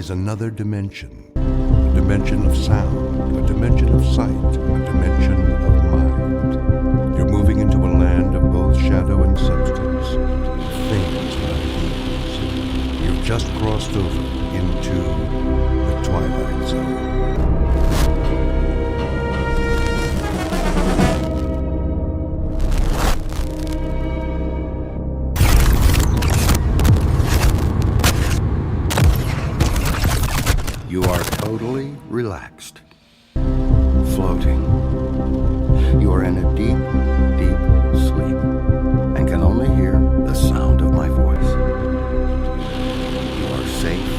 is another dimension. A dimension of sound, a dimension of sight, a dimension of mind. You're moving into a land of both shadow and substance, things and ideas. You've just crossed over into the Twilight Zone. You are totally relaxed, floating. You are in a deep, deep sleep and can only hear the sound of my voice. You are safe,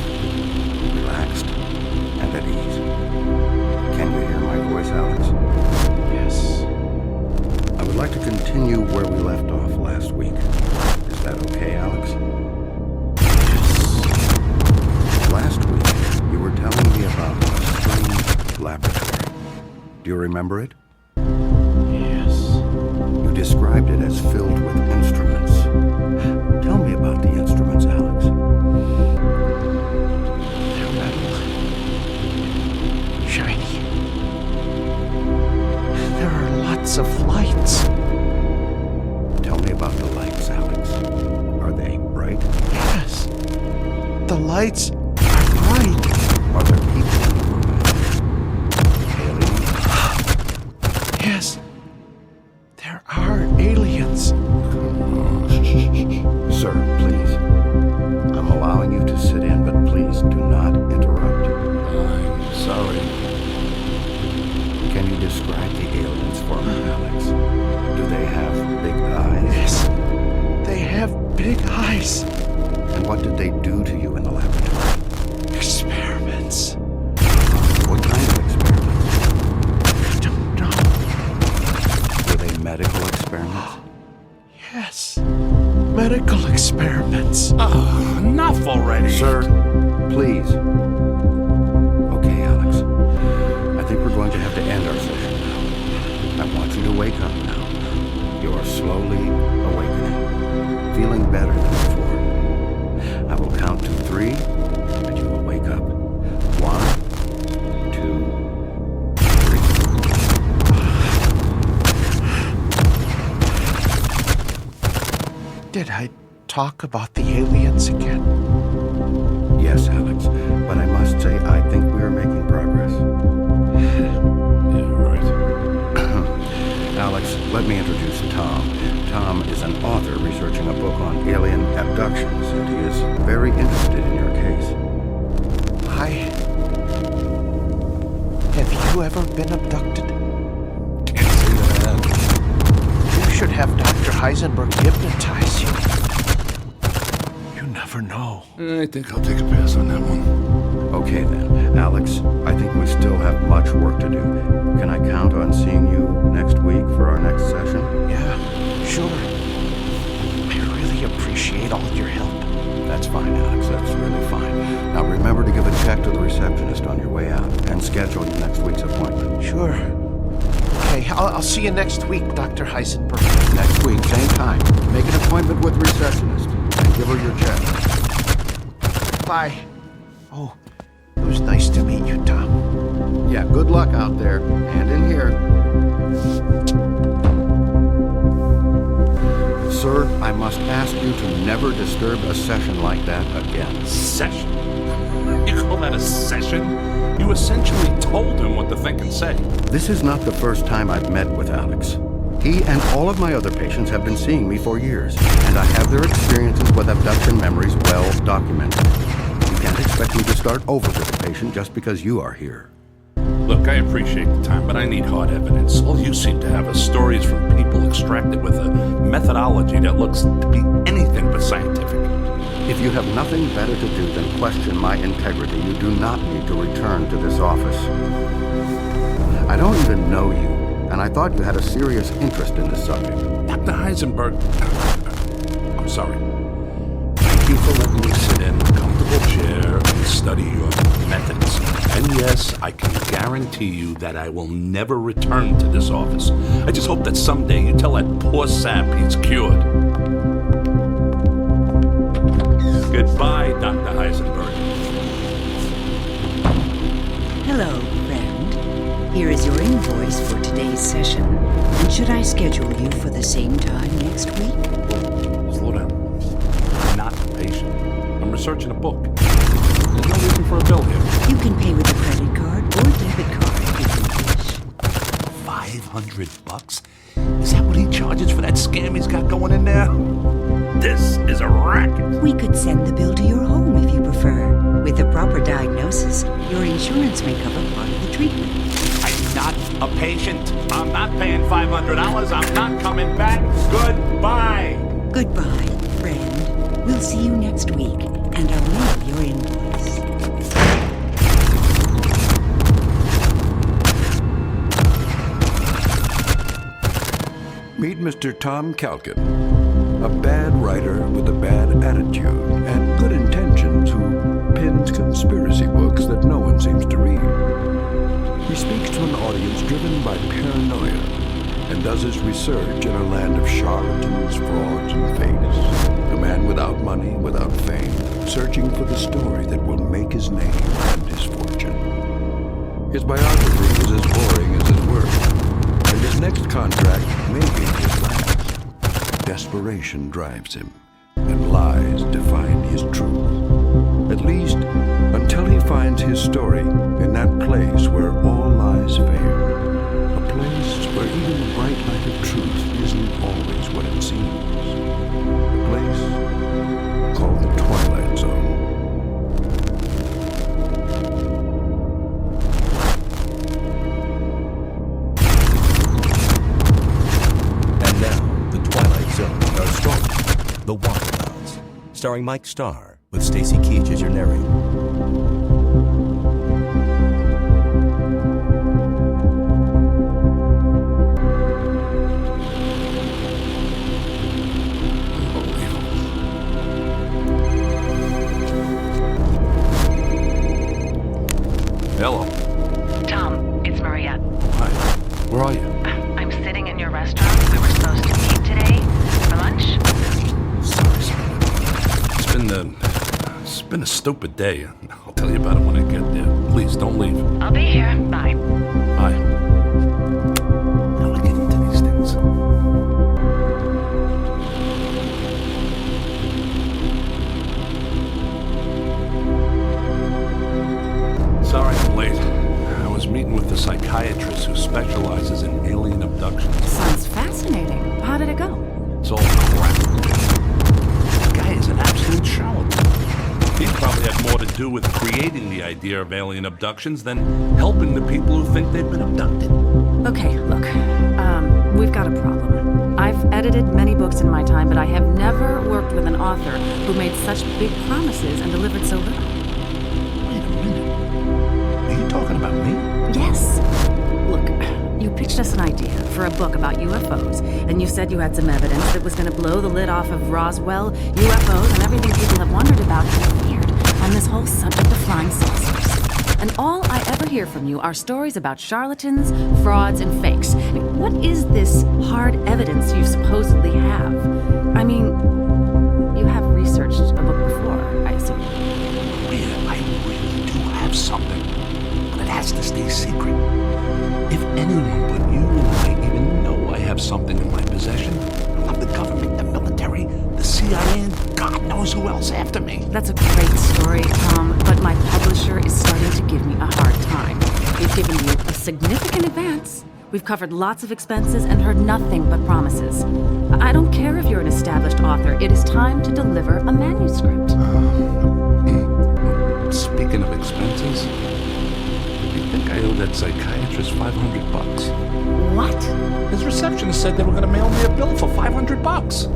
relaxed, and at ease. Can you hear my voice, Alex? Yes. I would like to continue where we left off last week. Is that okay, Alex? Yes. Last week, you were telling me about a strange laboratory. Do you remember it? Yes. You described it as filled with instruments. Tell me about the instruments, Alex. They're metal. Shiny. There are lots of lights. Tell me about the lights, Alex. Are they bright? Yes. The lights are bright. Are there people in the room? Aliens? Yes. There are aliens. Sir, please. I'm allowing you to sit in, but please do not interrupt. I'm sorry. Can you describe the aliens for me, Alex? Do they have big eyes? Yes. They have big eyes. And what did they do to you in the laboratory? Experiments. What kind of experiments? I don't know. Were they medical experiments? Yes. Medical experiments. Enough already. Sir, please. Okay, Alex. I think we're going to have to end our session now. I want you to wake up now. You are slowly awakening, feeling better than before. I will count to 3, and you will wake up. 1, 2, 3. Did I talk about the aliens again? Yes, Alex, but I must say I think we are making progress. Yeah, right. Alex, let me introduce Tom. Tom is an author researching a book on alien abductions, and he is very interested in your case. Have you ever been abducted? Can't say that I have. You should have Dr. Heisenberg hypnotize you. You never know. I think I'll take a pass on that one. Okay then, Alex, I think we still have much work to do. Can I count on seeing you next week for our next session? Yeah, sure. I really appreciate all your help. That's fine, Alex, that's really fine. Now remember to give a check to the receptionist on your way out and schedule your next week's appointment. Sure. Okay, I'll see you next week, Dr. Heisenberg. Next week, same time. Make an appointment with the receptionist and give her your check. Bye. Oh, it was nice to meet you, Tom. Yeah, good luck out there and in here. Sir, I must ask you to never disturb a session like that again. Session? You call that a session? You essentially told him what to think and say. This is not the first time I've met with Alex. He and all of my other patients have been seeing me for years, and I have their experiences with abduction memories well documented. You can't expect me to start over with a patient just because you are here. Look, I appreciate the time, but I need hard evidence. All you seem to have are stories from people extracted with a methodology that looks to be anything but scientific. If you have nothing better to do than question my integrity, you do not need to return to this office. I don't even know you, and I thought you had a serious interest in this subject. Dr. Heisenberg, I'm sorry. Thank you for letting me sit in a comfortable chair and study your methods. And yes, I can guarantee you that I will never return to this office. I just hope that someday you tell that poor sap he's cured. Goodbye, Dr. Heisenberg. Hello, friend. Here is your invoice for today's session. And should I schedule you for the same time next week? Slow down. I'm not a patient. I'm researching a book. There's no reason for a bill here. You can pay with a credit card or debit card if you wish. $500? Is that what he charges for that scam he's got going in there? This is a racket. We could send the bill to your home if you prefer. With the proper diagnosis, your insurance may cover part of the treatment. I'm not a patient. I'm not paying $500. I'm not coming back. Goodbye. Goodbye, friend. We'll see you next week, and I'll mail your invoice. Meet Mr. Tom Calkin, a bad writer with a bad attitude and good intentions who pens conspiracy books that no one seems to read. He speaks to an audience driven by paranoia and does his research in a land of charlatans, frauds, and fakes. A man without money, without fame, searching for the story that will make his name and his fortune. His biography is as boring as his work, and his next contract may be his last. Desperation drives him, and lies define his truth. At least, until he finds his story in that place where all lies fail. A place where even the bright light of truth isn't always what it seems. A place called the Twilight Zone. And now, the Twilight Zone, our story, The Walkabouts, starring Mike Starr, with Stacy Keach as your narrator. Hello. Tom, it's Maria. Hi. Where are you? I'm sitting in your restaurant. We were supposed to meet today for lunch. Sorry. It's been a stupid day. I'll tell you about it when I get there. Please don't leave. I'll be here. Bye. Bye. How do I get into these things? Sorry I'm late. I was meeting with the psychiatrist who specializes in alien abductions. Sounds fascinating. How did it go? It's all crap. The guy is an absolute charlatan. He probably had more to do with creating the idea of alien abductions than helping the people who think they've been abducted. Okay, look. We've got a problem. I've edited many books in my time, but I have never worked with an author who made such big promises and delivered so little. Wait a minute. Are you talking about me? Yes. Look, you pitched us an idea for a book about UFOs, and you said you had some evidence that was going to blow the lid off of Roswell, UFOs, and everything people have wondered about and feared on this whole subject of flying saucers. And all I ever hear from you are stories about charlatans, frauds, and fakes. I mean, what is this hard evidence you supposedly have? I mean, you have researched a book before, I assume. Yeah, I really do have something. But it has to stay secret. If anyone but you and I even know I have something in my possession, I'll have the government, the military, the CIA, and God knows who else after me. That's a great story, Tom, but my publisher is starting to give me a hard time. We've given you a significant advance. We've covered lots of expenses and heard nothing but promises. I don't care if you're an established author. It is time to deliver a manuscript. Speaking of expenses, I think I owe that psychiatrist $500. What? His receptionist said they were going to mail me a bill for $500.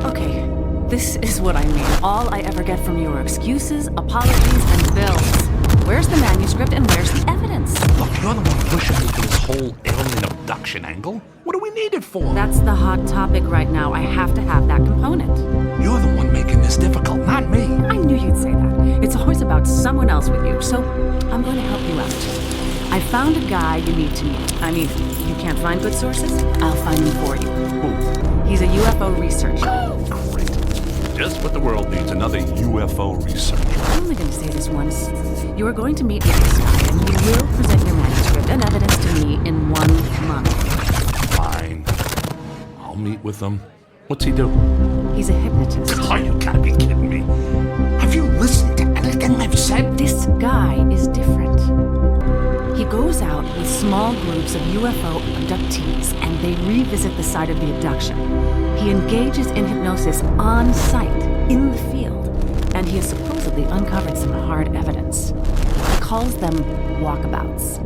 Okay, this is what I mean. All I ever get from you are excuses, apologies, and bills. Where's the manuscript and where's the evidence? Look, you're the one pushing me for this whole alien abduction angle. What do we need it for? That's the hot topic right now. I have to have that component. You're the one making this difficult, not me. I knew you'd say that. It's always about someone else with you, so I'm going to help you out. I found a guy you need to meet. I mean, you can't find good sources? I'll find them for you. Who? He's a UFO researcher. Great. Just what the world needs, another UFO researcher. I'm only going to say this once. You are going to meet with this guy, and you will present your manuscript and evidence to me in 1 month. Fine. I'll meet with him. What's he do? He's a hypnotist. Oh, you gotta be kidding me. Have you listened to anything I've said? This guy is different. He goes out with small groups of UFO abductees, and they revisit the site of the abduction. He engages in hypnosis on site, in the field, and he has supposedly uncovered some hard evidence. He calls them walkabouts.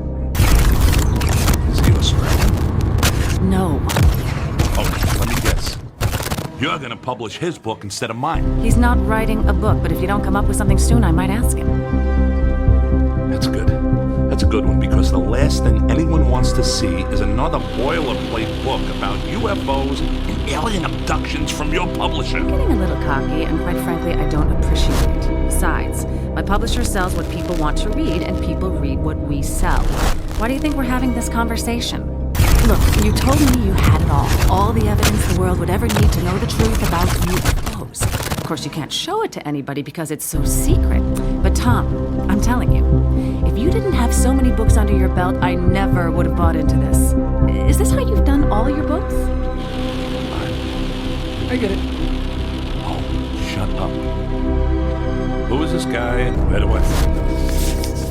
Is he Australian? No, Oh, let me guess. You're gonna publish his book instead of mine. he's not writing a book, but if you don't come up with something soon, I might ask him. That's good. That's a good one, because the last thing anyone wants to see is another boilerplate book about UFOs and alien abductions from your publisher. Getting a little cocky, and quite frankly, I don't appreciate it. Besides, my publisher sells what people want to read, and people read what we sell. Why do you think we're having this conversation? Look, you told me you had it all the evidence the world would ever need to know the truth about UFOs. Of course, you can't show it to anybody because it's so secret. But Tom, I'm telling you, if you didn't have so many books under your belt, I never would have bought into this. Is this how you've done all your books? I get it. Oh, shut up. Who is this guy and where do I find him?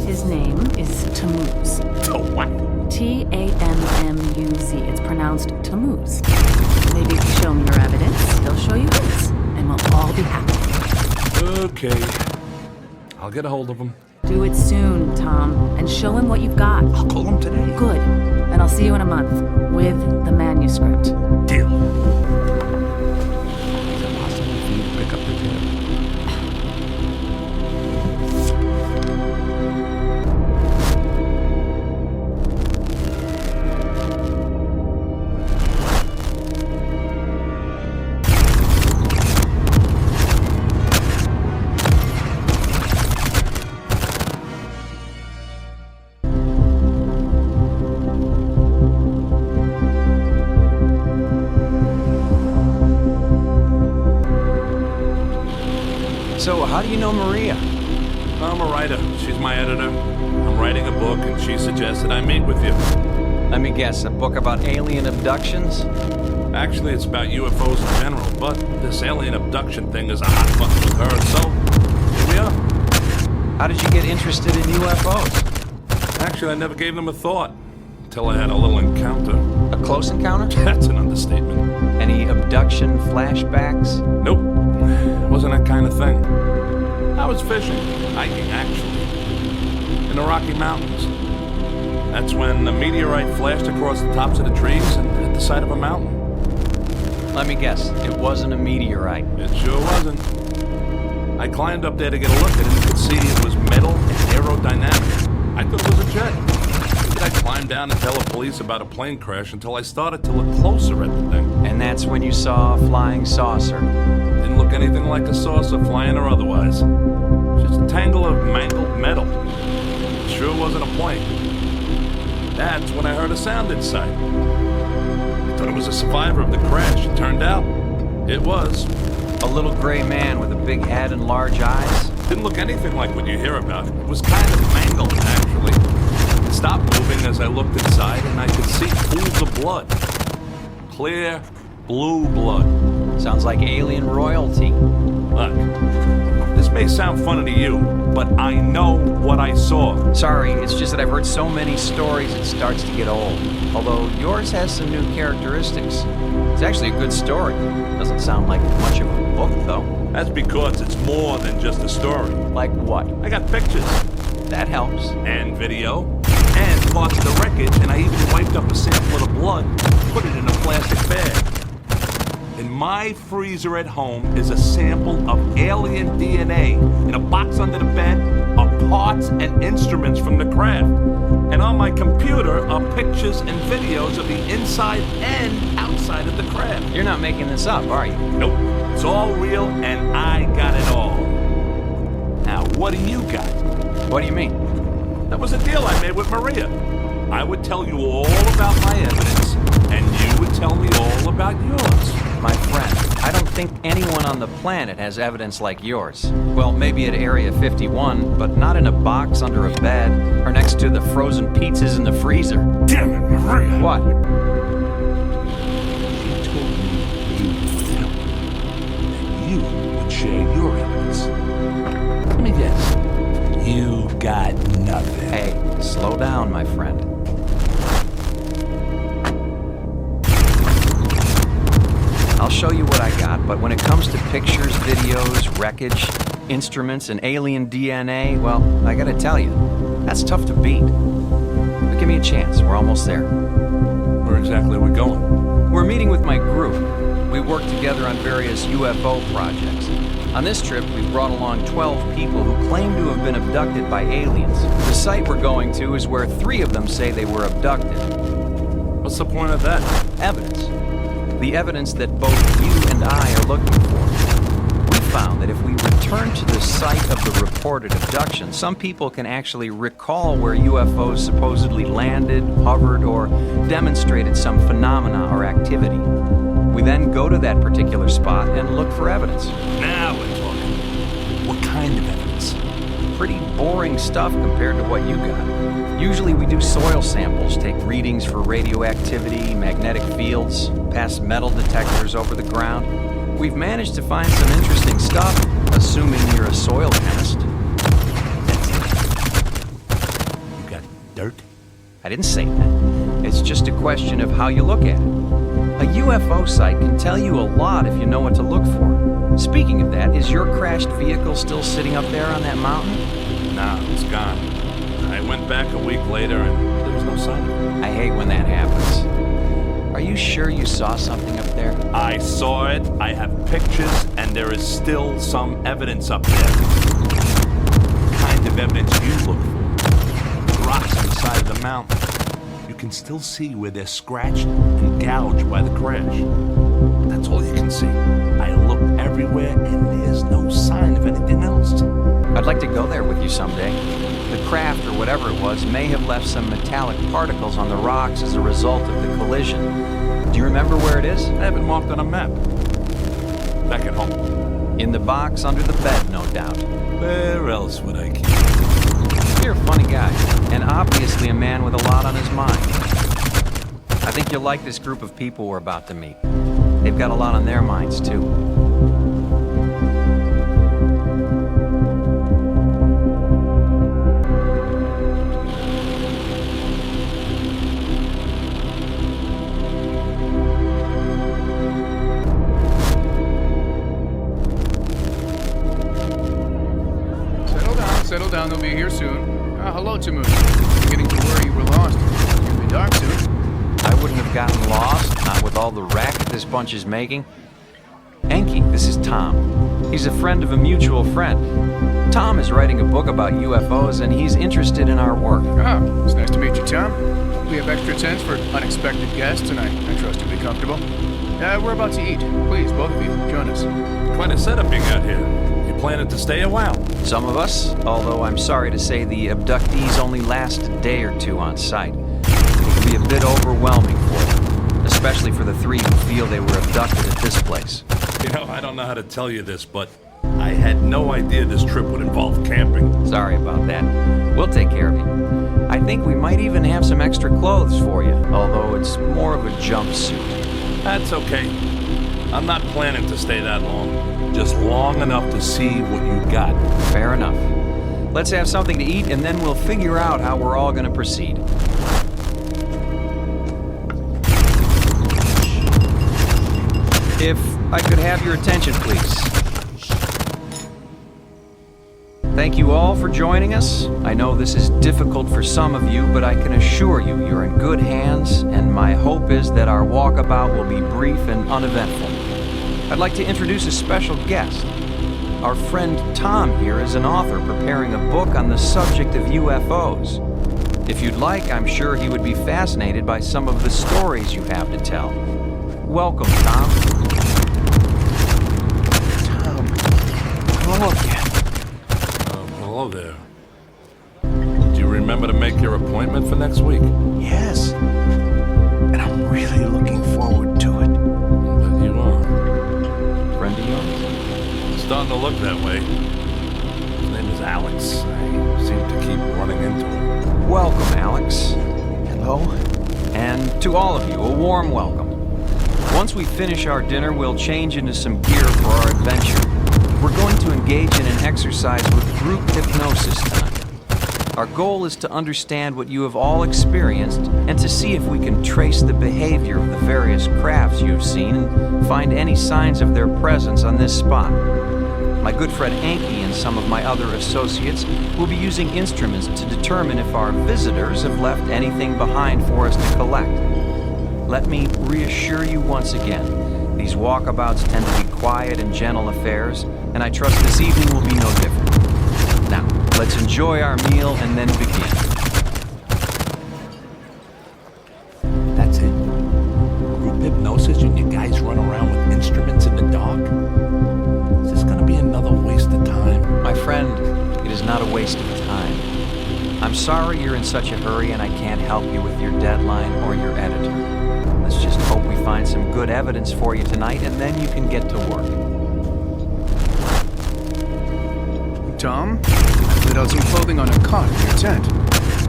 His name is Tammuz. Oh, what? Tammuz. It's pronounced Tammuz. Maybe if you show me your evidence, he'll show you his, and we'll all be happy. Okay. I'll get a hold of him. Do it soon, Tom, and show him what you've got. I'll call him today. Good. And I'll see you in a month with the manuscript. Deal. Is it possible for you to pick up the tab? So, how do you know Maria? I'm a writer. She's my editor. I'm writing a book, and she suggested I meet with you. Let me guess, a book about alien abductions? Actually, it's about UFOs in general, but this alien abduction thing is a hot button with her, so here we are. How did you get interested in UFOs? Actually, I never gave them a thought until I had a little encounter. A close encounter? That's an understatement. Any abduction flashbacks? Nope. Wasn't that kind of thing. I was fishing, hiking actually, in the Rocky Mountains. That's when a meteorite flashed across the tops of the trees and hit the side of a mountain. Let me guess, it wasn't a meteorite. It sure wasn't. I climbed up there to get a look at it and could see it was metal and aerodynamic. I thought it was a jet. I climbed down to tell the police about a plane crash until I started to look closer at the thing. And that's when you saw a flying saucer. Didn't look anything like a saucer, flying or otherwise. Just a tangle of mangled metal. It sure wasn't a plane. That's when I heard a sound inside. I thought it was a survivor of the crash. It turned out it was. A little gray man with a big head and large eyes. Didn't look anything like what you hear about. It was kind of mangled, actually. It stopped moving as I looked inside, and I could see pools of blood. Clear, blue blood. Sounds like alien royalty. Look, this may sound funny to you, but I know what I saw. Sorry, it's just that I've heard so many stories it starts to get old. Although yours has some new characteristics. It's actually a good story. Doesn't sound like much of a book, though. That's because it's more than just a story. Like what? I got pictures. That helps. And video. And parts of the wreckage, and I even wiped up a sample of the blood, put it in a plastic bag. In my freezer at home is a sample of alien DNA. In a box under the bed are parts and instruments from the craft. And on my computer are pictures and videos of the inside and outside of the craft. You're not making this up, are you? Nope. It's all real, and I got it all. Now, what do you got? What do you mean? That was a deal I made with Maria. I would tell you all about my evidence, and you would tell me all about yours. My friend, I don't think anyone on the planet has evidence like yours. Well, maybe at Area 51, but not in a box under a bed or next to the frozen pizzas in the freezer. Damn it, Maria! What? She told me you would share your evidence. Let me guess. You got nothing. Hey, slow down, my friend. I'll show you what I got, but when it comes to pictures, videos, wreckage, instruments, and alien DNA, well, I gotta tell you, that's tough to beat. But give me a chance, we're almost there. Where exactly are we going? We're meeting with my group. We work together on various UFO projects. On this trip, we've brought along 12 people who claim to have been abducted by aliens. The site we're going to is where 3 of them say they were abducted. What's the point of that? Evidence. The evidence that both you and I are looking for. We found that if we return to the site of the reported abduction, some people can actually recall where UFOs supposedly landed, hovered, or demonstrated some phenomena or activity. We then go to that particular spot and look for evidence. Now we're talking. What kind of evidence? Pretty boring stuff compared to what you got. Usually we do soil samples, take readings for radioactivity, magnetic fields, pass metal detectors over the ground. We've managed to find some interesting stuff, assuming you're a soil chemist. You got dirt? I didn't say that. It's just a question of how you look at it. A UFO site can tell you a lot if you know what to look for. Speaking of that, is your crashed vehicle still sitting up there on that mountain? Nah, it's gone. I went back a week later and there was no sign of it. I hate when that happens. Are you sure you saw something up there? I saw it, I have pictures, and there is still some evidence up there. The kind of evidence you look for. The rocks on the side of the mountain. You can still see where they're scratched and gouged by the crash. That's all you can see. I looked everywhere and there's no sign of anything else. I'd like to go there with you someday. The craft, or whatever it was, may have left some metallic particles on the rocks as a result of the collision. Do you remember where it is? I have it marked on a map. Back at home. In the box under the bed, no doubt. Where else would I keep it? You're a funny guy, and obviously a man with a lot on his mind. I think you'll like this group of people we're about to meet. They've got a lot on their minds, too. Settle down, they'll be here soon. Hello, Tamu. Beginning to worry you were lost. It's gonna be dark soon. I wouldn't have gotten lost, not with all the racket this bunch is making. Enki, this is Tom. He's a friend of a mutual friend. Tom is writing a book about UFOs, and he's interested in our work. Ah, it's nice to meet you, Tom. We have extra tents for unexpected guests tonight. I trust you'll be comfortable. We're about to eat. Please, both of you, join us. Quite a setup you got here. You planning to stay a while? Some of us, although I'm sorry to say the abductees only last a day or 2 on site. It can be a bit overwhelming for them, especially for the 3 who feel they were abducted at this place. You know, I don't know how to tell you this, but I had no idea this trip would involve camping. Sorry about that. We'll take care of you. I think we might even have some extra clothes for you, although it's more of a jumpsuit. That's okay. I'm not planning to stay that long. Just long enough to see what you got. Fair enough. Let's have something to eat, and then we'll figure out how we're all going to proceed. If I could have your attention, please. Thank you all for joining us. I know this is difficult for some of you, but I can assure you you're in good hands, and my hope is that our walkabout will be brief and uneventful. I'd like to introduce a special guest. Our friend Tom here is an author preparing a book on the subject of UFOs. If you'd like, I'm sure he would be fascinated by some of the stories you have to tell. Welcome, Tom. Tom, hello again. Hello there. Do you remember to make your appointment for next week? Yes. And I'm really looking forward to it. I bet you are. starting to look that way. His name is Alex. I seem to keep running into him. Welcome, Alex. Hello? And to all of you, a warm welcome. Once we finish our dinner, we'll change into some gear for our adventure. We're going to engage in an exercise with group hypnosis tonight. Our goal is to understand what you have all experienced and to see if we can trace the behavior of the various crafts you've seen and find any signs of their presence on this spot. My good friend Anki and some of my other associates will be using instruments to determine if our visitors have left anything behind for us to collect. Let me reassure you once again, these walkabouts tend to be quiet and gentle affairs, and I trust this evening will be no different. Now, let's enjoy our meal and then begin. That's it? Group hypnosis and you guys run around with instruments in the dark? Is this gonna be another waste of time? My friend, it is not a waste of time. I'm sorry you're in such a hurry and I can't help you with your deadline or your editor. Let's just hope we find some good evidence for you tonight and then you can get to work. Tom, I laid out some clothing on a cot in your tent.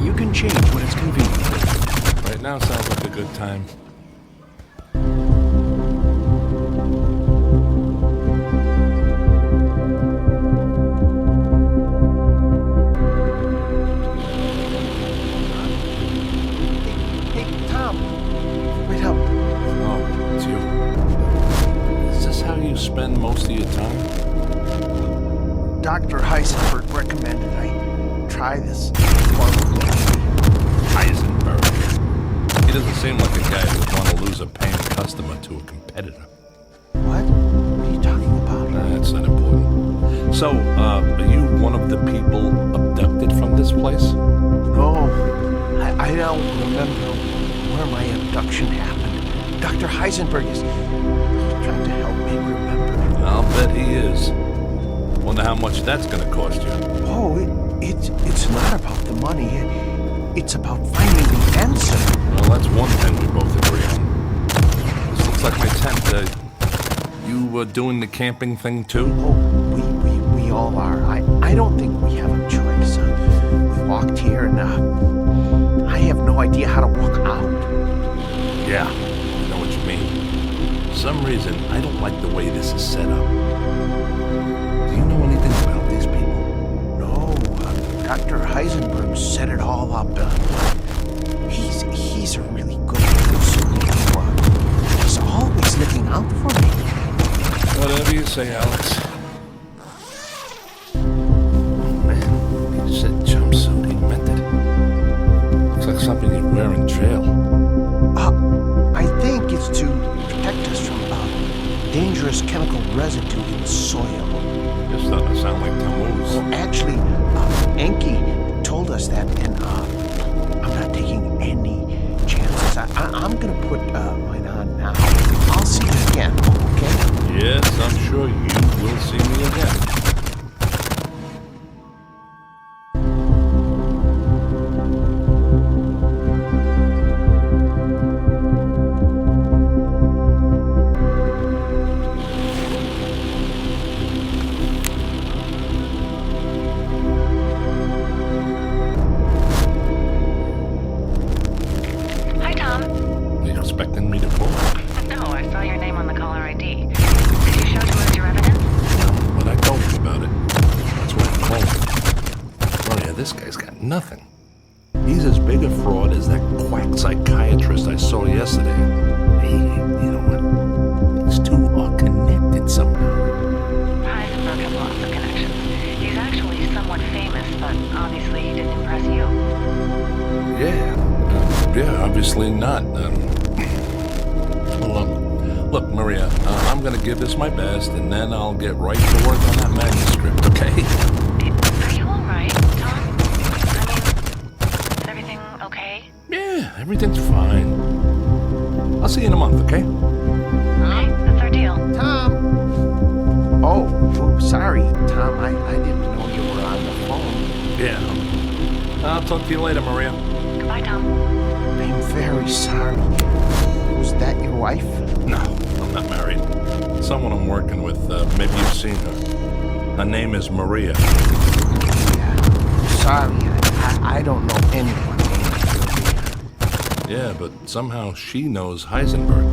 You can change when it's convenient. Right now sounds like a good time. Hey, Tom. Wait up. Oh, it's you. Is this how you spend most of your time? Dr. Heisenberg recommended I try this. Heisenberg. He doesn't seem like a guy who would want to lose a paying customer to a competitor. What? What are you talking about? That's not important. So, are you one of the people abducted from this place? No, I don't remember where my abduction happened. Dr. Heisenberg is trying to help me remember. I'll bet he is. Wonder how much that's gonna cost you. Oh, it's not about the money. It's about finding the answer. Well, that's one thing we both agree on. This looks like my tent. You doing the camping thing too? Oh, we all are. I don't think we have a choice. We walked here and I have no idea how to walk out. Yeah, I know what you mean. For some reason, I don't like the way this is set up. Do you know anything about these people? No, Dr. Heisenberg set it all up. He's a really good person. He's always looking out for me. Whatever you say, Alex. Man, he said jumpsuit. He meant it. Looks like something you'd wear in jail. I think it's to protect us from dangerous chemical residue in the soil. You're starting to sound like Tammuz. Well, actually, Enki told us that, and I'm not taking any chances. I'm gonna put mine on now. I'll see you again, okay? Yes, I'm sure you will see me again. Expecting me to pull? No, I saw your name on the caller ID. Did you show to us your evidence? No, but I told you about it. That's why I'm calling. Oh yeah, this guy's got nothing. He's as big a fraud as that quack psychiatrist I saw yesterday. Hey, you know what? These two are connected somehow. Heisenberg has lots of connections. He's actually somewhat famous, but obviously he didn't impress you. Yeah, obviously not. Look, Maria, I'm gonna give this my best, and then I'll get right to work on that manuscript, okay? Are you all right, Tom? I mean, is everything okay? Yeah, everything's fine. I'll see you in a month, okay? Okay, that's our deal. Tom! Oh, sorry, Tom. I didn't know you were on the phone. Yeah. I'll talk to you later, Maria. Goodbye, Tom. I'm very sorry. Was that your wife? No, I'm not married. Someone I'm working with, maybe you've seen her. Her name is Maria. Sorry, I don't know anyone named Maria. Yeah, but somehow she knows Heisenberg.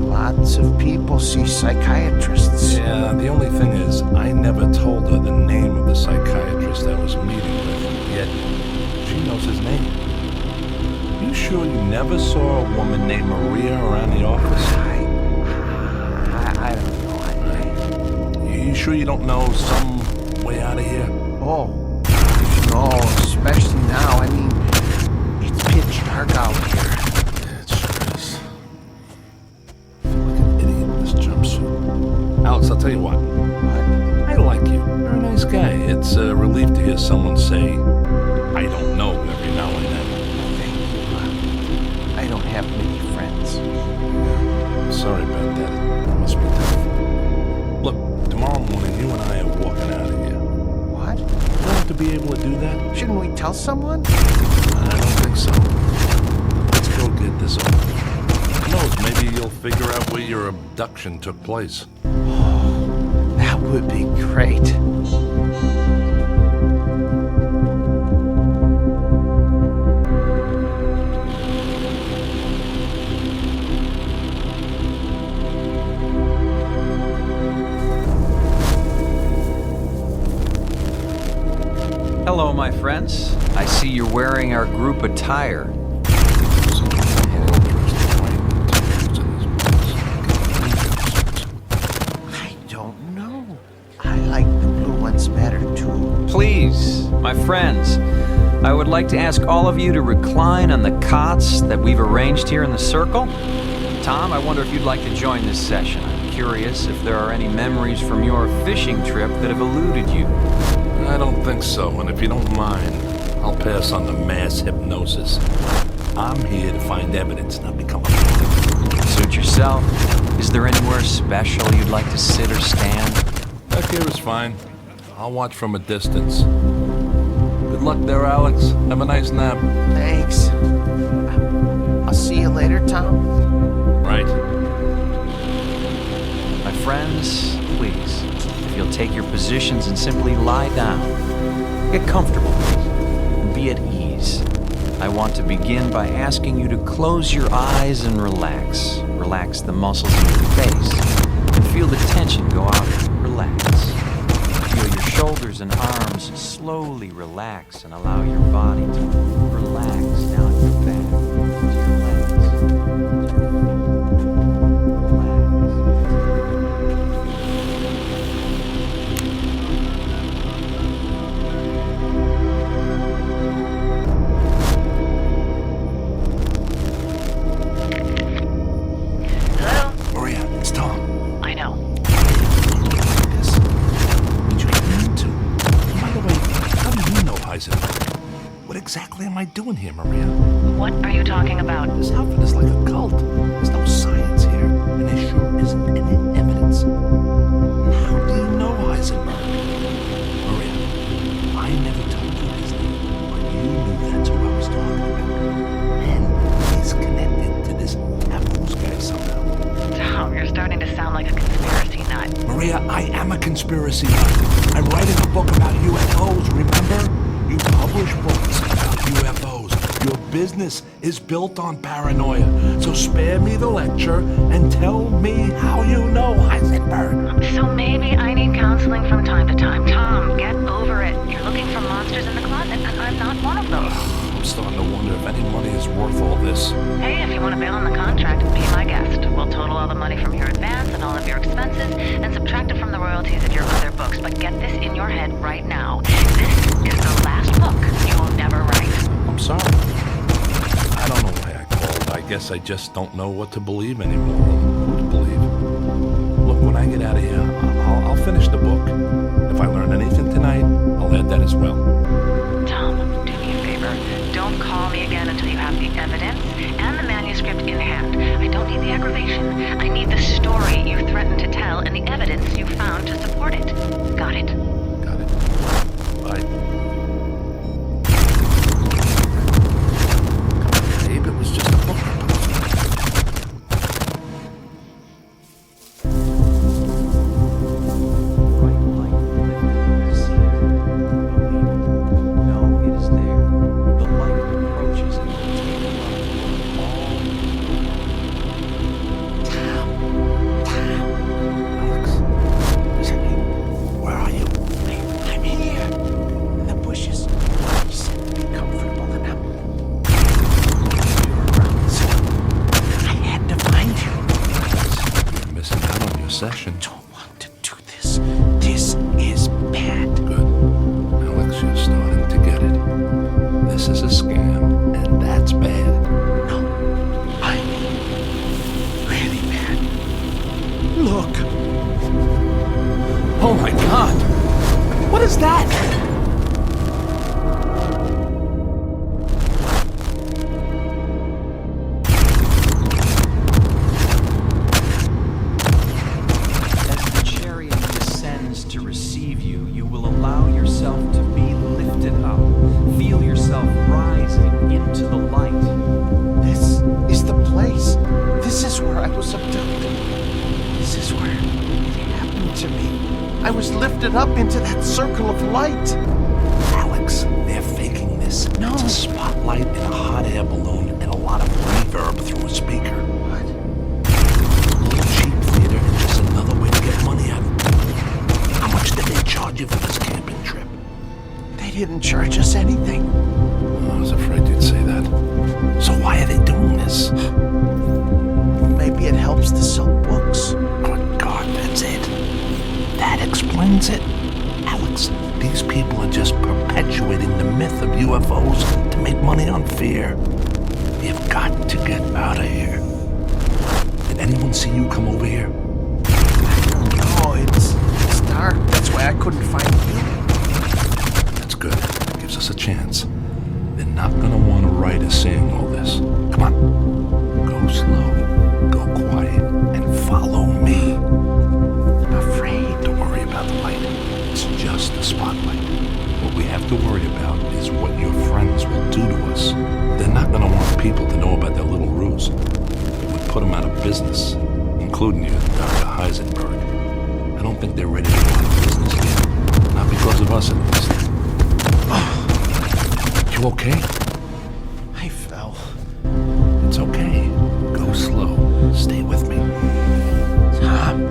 Lots of people see psychiatrists. Yeah, the only thing is, I never told her the name of the psychiatrist I was meeting with, yet she knows his name. You sure you never saw a woman named Maria around the office? I don't know. You sure you don't know some way out of here? Oh, no, especially now. I mean, it's pitch dark out here. It sure is. I feel like an idiot in this jumpsuit. Alex, I'll tell you what. What? I like you. You're a nice guy. It's a relief to hear someone say, I don't know, every now and then. Thank you. I don't have many friends. Sorry about that. It must be tough. Look, tomorrow morning you and I are walking out of here. What? You want to be able to do that? Shouldn't we tell someone? I don't think so. Let's go get this over. Who knows, maybe you'll figure out where your abduction took place. That would be great. Hello, my friends. I see you're wearing our group attire. I don't know. I like the blue ones better, too. Please, my friends, I would like to ask all of you to recline on the cots that we've arranged here in the circle. Tom, I wonder if you'd like to join this session. I'm curious if there are any memories from your fishing trip that have eluded you. I don't think so, and if you don't mind, I'll pass on the mass hypnosis. I'm here to find evidence, not become a... Suit yourself. Is there anywhere special you'd like to sit or stand? Back here is fine. I'll watch from a distance. Good luck there, Alex. Have a nice nap. Thanks. I'll see you later, Tom. Right. My friends, please, if you'll take your positions and simply lie down. Get comfortable and be at ease. I want to begin by asking you to close your eyes and relax. Relax the muscles in your face and feel the tension go out. Relax. Feel your shoulders and arms slowly relax and allow your body to relax down your back, to your legs. What exactly am I doing here, Maria? What are you talking about? This outfit is like a cult. There's no science here, and there sure isn't any evidence. How do you know Heisenberg? Maria, I never told you his name, but you knew that's who I was talking about. And he's connected to this Apples guy somehow. Tom, you're starting to sound like a conspiracy nut. Maria, I am a conspiracy nut. I'm writing a book about UFOs, remember? You publish books about UFOs. Your business is built on paranoia. So spare me the lecture and tell me how you know Heisenberg. So maybe I need counseling from time to time. Tom, get over it. You're looking for monsters in the closet, and I'm not one of those. I'm starting to wonder if any money is worth all this. Hey, if you want to bail on the contract, be my guest. We'll total all the money from your advance and all of your expenses and subtract it from the royalties of your other books. But get this in your head right now. This is the last book you will never write. I'm sorry. I don't know why I called. I guess I just don't know what to believe anymore. Who to believe. Look, when I get out of here, I'll finish the book. If I learn anything tonight, I'll add that as well. Tom, do me a favor. Don't call me again until you have the evidence and the manuscript in hand. I don't need the aggravation. I need the story you threatened to tell and the evidence you found to support it. Got it? Got it. Bye. Babe, it was just a book. Right session. I don't want to do this. This is bad. Good. Alex, you're starting to get it. This is a scam, and that's bad. No, I'm really bad. Look. Oh my God! What is that? As the chariot descends to receive you, you will allow yourself to be lifted up. Feel yourself rising into the light. This is the place. This is where I was abducted. This is where it happened to me. I was lifted up into that circle of light. Alex, they're faking this. No. It's a spotlight and a hot air balloon and a lot of reverb through a speaker. What? A little cheap theater and just another way to get money out of it. How much did they charge you for this camping trip? They didn't charge us anything. I was afraid you'd say that. So why are they doing this? Maybe it helps to sell books. Good God, that's it. That explains it. Alex, these people are just perpetuating the myth of UFOs to make money on fear. You've got to get out of here. Did anyone see you come over here? I don't know. It's dark. That's why I couldn't find you. That's good. Gives us a chance. They're not gonna want to write us saying all this. Come on. Go slow, go quiet, and follow me. I'm afraid. Don't worry about the light. It's just a spotlight. What we have to worry about is what your friends will do to us. They're not gonna want people to know about their little ruse. It would put them out of business, including you, Dr. Heisenberg. I don't think they're ready to go out of business yet. Not because of us, at least. You okay? I fell. It's okay. Go slow. Stay with me. Tom,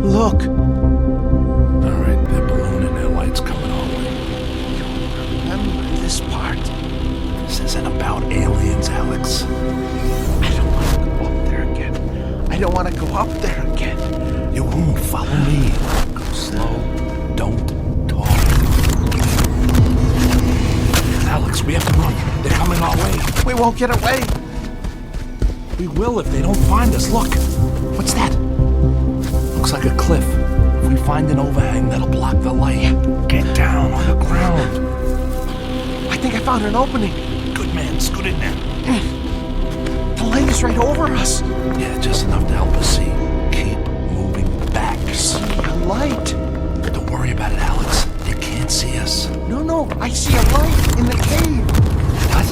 look. All right, their balloon and their lights coming our way. Remember this part. This isn't about aliens, Alex. I don't want to go up there again. I don't want to go up there again. You won't. Follow me. Go slow. Don't talk. Alex, we have to run. They're coming our way. We won't get away. We will if they don't find us. Look. What's that? Looks like a cliff. If we find an overhang, that'll block the light. Get down on the ground. I think I found an opening. Good man. Scoot in there. The light is right over us. Yeah, just enough to help us see. Keep moving back. I see a light. Don't worry about it, Alex. They can't see us. No. I see a light in the cave. What?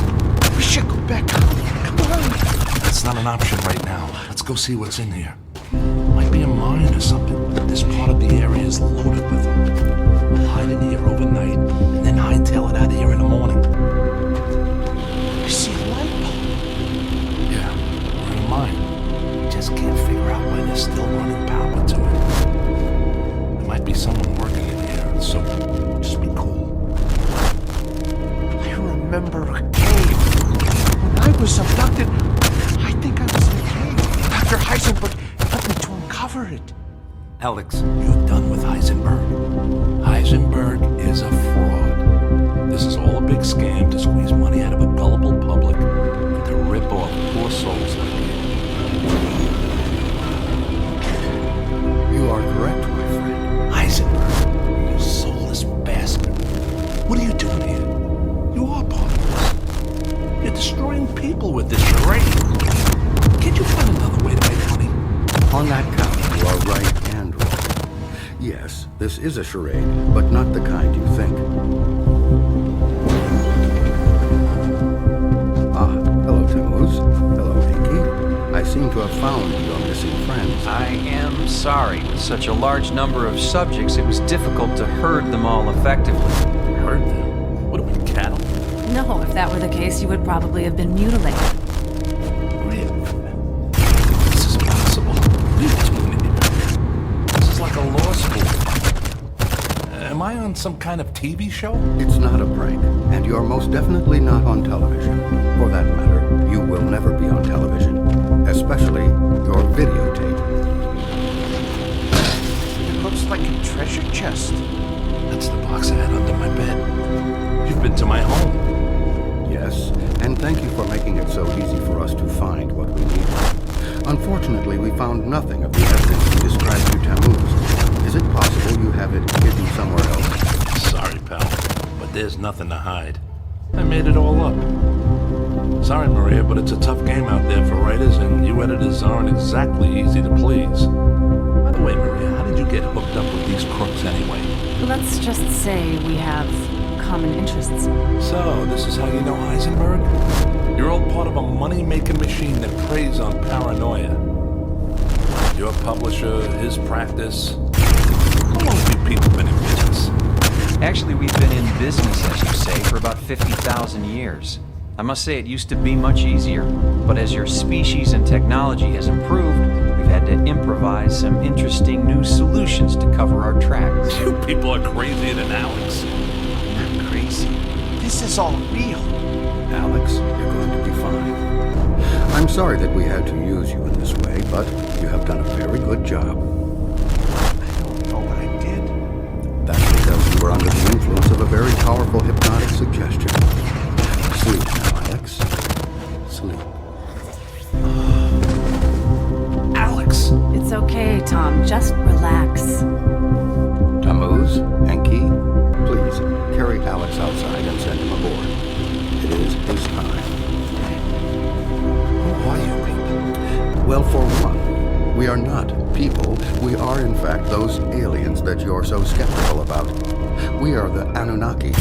We should go back out. Come on. That's not an option right now. Let's go see what's in here. Might be a mine or something. This part of the area is loaded with them. We'll hide in here overnight and then hightail it out of here in the morning. I see a light bulb. Yeah, we're in a mine. We just can't figure out why they're still running power to it. There might be someone working in here, so just be cool. I remember a cave. When I was abducted, I think I was in a cave. Dr. Heisenberg helped me to uncover it. Alex, you're done with Heisenberg. Heisenberg is a fraud. This is all a big scam to squeeze money out of a gullible public and to rip off poor souls like you. You are correct, my friend. Heisenberg, you soulless bastard. What are you doing here? You are part of this. You're destroying people with this charade. Can't you find another way to make money? On that count, you are right and wrong. Yes, this is a charade, but not the kind you think. Ah, hello, Timmuz. Hello, Enki. I seem to have found your missing friends. I am sorry. With such a large number of subjects, it was difficult to herd them all effectively. Heard them? What are we, cattle? No, if that were the case, you would probably have been mutilated. Really? This is impossible. What are you doing here? This is like a law school. Am I on some kind of TV show? It's not a prank, and you're most definitely not on television. For that matter, you will never be on television, especially your videotape. treasure chest. That's the box I had under my bed. You've been to my home. Yes, and thank you for making it so easy for us to find what we need. Unfortunately, we found nothing of the evidence you described to Tammuz. Is it possible you have it hidden somewhere else? Sorry, pal, but there's nothing to hide. I made it all up. Sorry, Maria, but it's a tough game out there for writers, and you editors aren't exactly easy to please. By the way, Maria, how did you get hooked up with these crooks anyway? Let's just say we have common interests. So, this is how you know Heisenberg? You're all part of a money-making machine that preys on paranoia. Your publisher, his practice. How long have you people been in business? Actually, we've been in business, as you say, for about 50,000 years. I must say it used to be much easier, but as your species and technology has improved, we've had to improvise some interesting new solutions to cover our tracks. You people are crazier than Alex. I'm not crazy. This is all real. Alex, you're going to be fine. I'm sorry that we had to use you in this way, but you have done a very good job. I don't know what I did. That's because you were under the influence of a very powerful hypnotic suggestion. Sleep now, Alex. Sleep. Alex! It's okay, Tom. Just relax. Tammuz, Enki, please carry Alex outside and send him aboard. It is his time. Who are you people? Well, for one, we are not people. We are, in fact, those aliens that you're so skeptical about. We are the Anunnaki.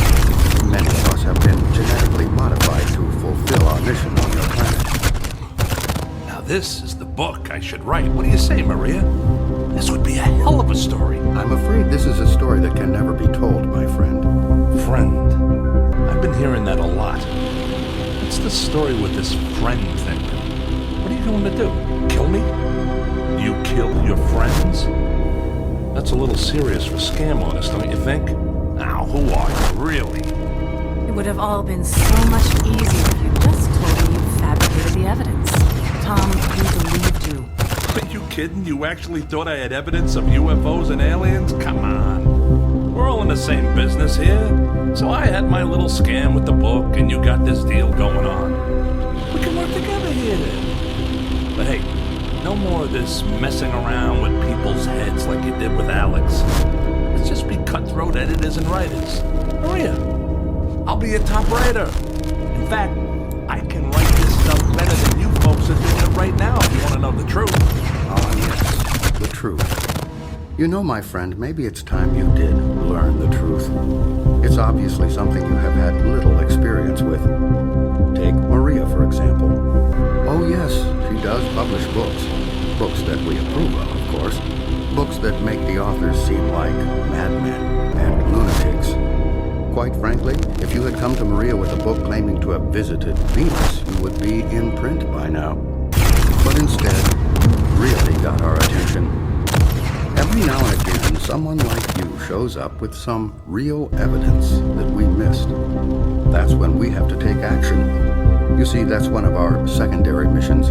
Many of us have been genetically modified to fulfill our mission on your planet. Now this is the book I should write. What do you say, Maria? This would be a hell of a story. I'm afraid this is a story that can never be told, my friend. Friend. I've been hearing that a lot. What's the story with this friend thing? What are you going to do? Kill me? You kill your friends? That's a little serious for scam artists, don't you think? Now, who are you, really? It would have all been so much easier if you just told me you fabricated the evidence. Tom, we believed you. Are you kidding? You actually thought I had evidence of UFOs and aliens? Come on. We're all in the same business here. So I had my little scam with the book, and you got this deal going on. We can work together here then. But hey, no more of this messing around with people's heads like you did with Alex. Let's just be cutthroat editors and writers. Maria, I'll be a top writer. In fact, I can write this stuff better than you folks are doing it right now if you want to know the truth. Ah, yes, the truth. You know, my friend, maybe it's time you did learn the truth. It's obviously something you have had little experience with. Take Maria, for example. Oh, yes, she does publish books. Books that we approve of course. Books that make the authors seem like madmen and lunatics. Quite frankly, if you had come to Maria with a book claiming to have visited Venus, you would be in print by now. But instead, you really got our attention. Every now and again, someone like you shows up with some real evidence that we missed. That's when we have to take action. You see, that's one of our secondary missions,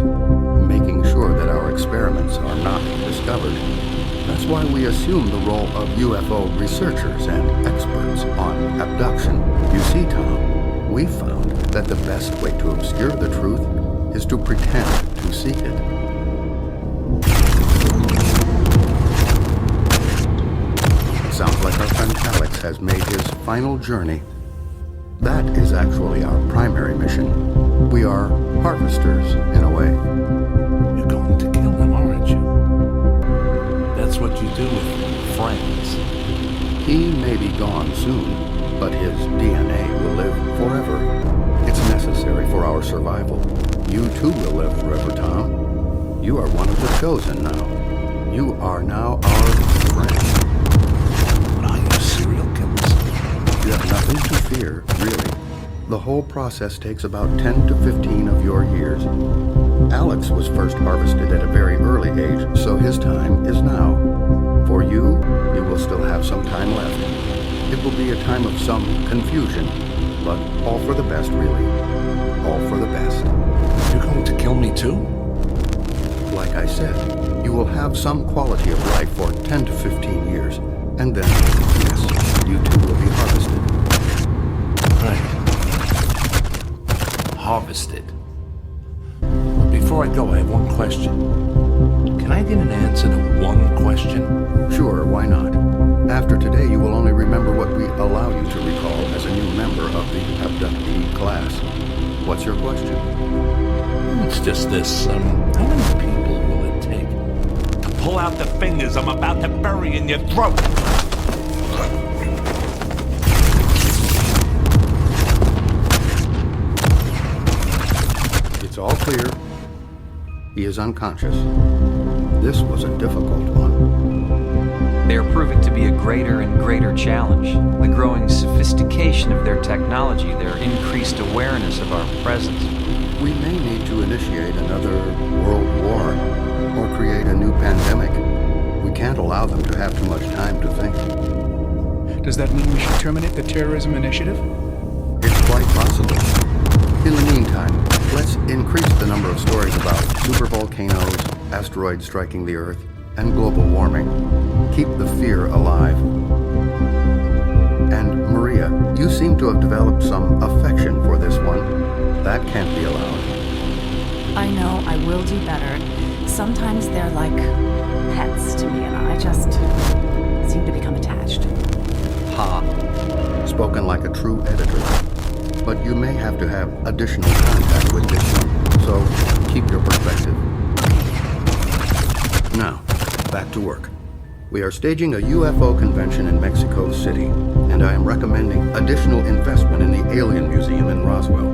making sure that our experiments are not discovered. That's why we assume the role of UFO researchers and experts on abduction. You see, Tom, we found that the best way to obscure the truth is to pretend to seek it. Sounds like our friend Alex has made his final journey. That is actually our primary mission. We are harvesters, in a way. You're going to kill him, aren't you? That's what you do with friends. He may be gone soon, but his DNA will live forever. It's necessary for our survival. You too will live forever, Tom. You are one of the chosen now. You are now our friend. Are you serial killers? You have nothing to fear, really. The whole process takes about 10 to 15 of your years. Alex was first harvested at a very early age, so his time is now. For you, you will still have some time left. It will be a time of some confusion, but all for the best, really. All for the best. You're going to kill me too? Like I said, you will have some quality of life for 10 to 15 years. And then, yes, you two will be harvested. Right. Harvested. Before I go, I have one question. Can I get an answer to one question? Sure, why not? After today, you will only remember what we allow you to recall as a new member of the abductee class. What's your question? It's just this, how many people will it take to pull out the fingers I'm about to bury in your throat? It's all clear. He is unconscious. This was a difficult one. They are proving to be a greater and greater challenge. The growing sophistication of their technology, their increased awareness of our presence. We may need to initiate another world war or create a new pandemic. We can't allow them to have too much time to think. Does that mean we should terminate the terrorism initiative? It's quite possible. In the meantime, let's increase the number of stories about supervolcanoes, asteroids striking the Earth, and global warming. Keep the fear alive. And Maria, you seem to have developed some affection for this one. That can't be allowed. I know I will do better. Sometimes they're like pets to me, and I just seem to become attached. Ha. Spoken like a true editor. But you may have to have additional contact with this one, so keep your perspective. Now, back to work. We are staging a UFO convention in Mexico City, and I am recommending additional investment in the Alien Museum in Roswell.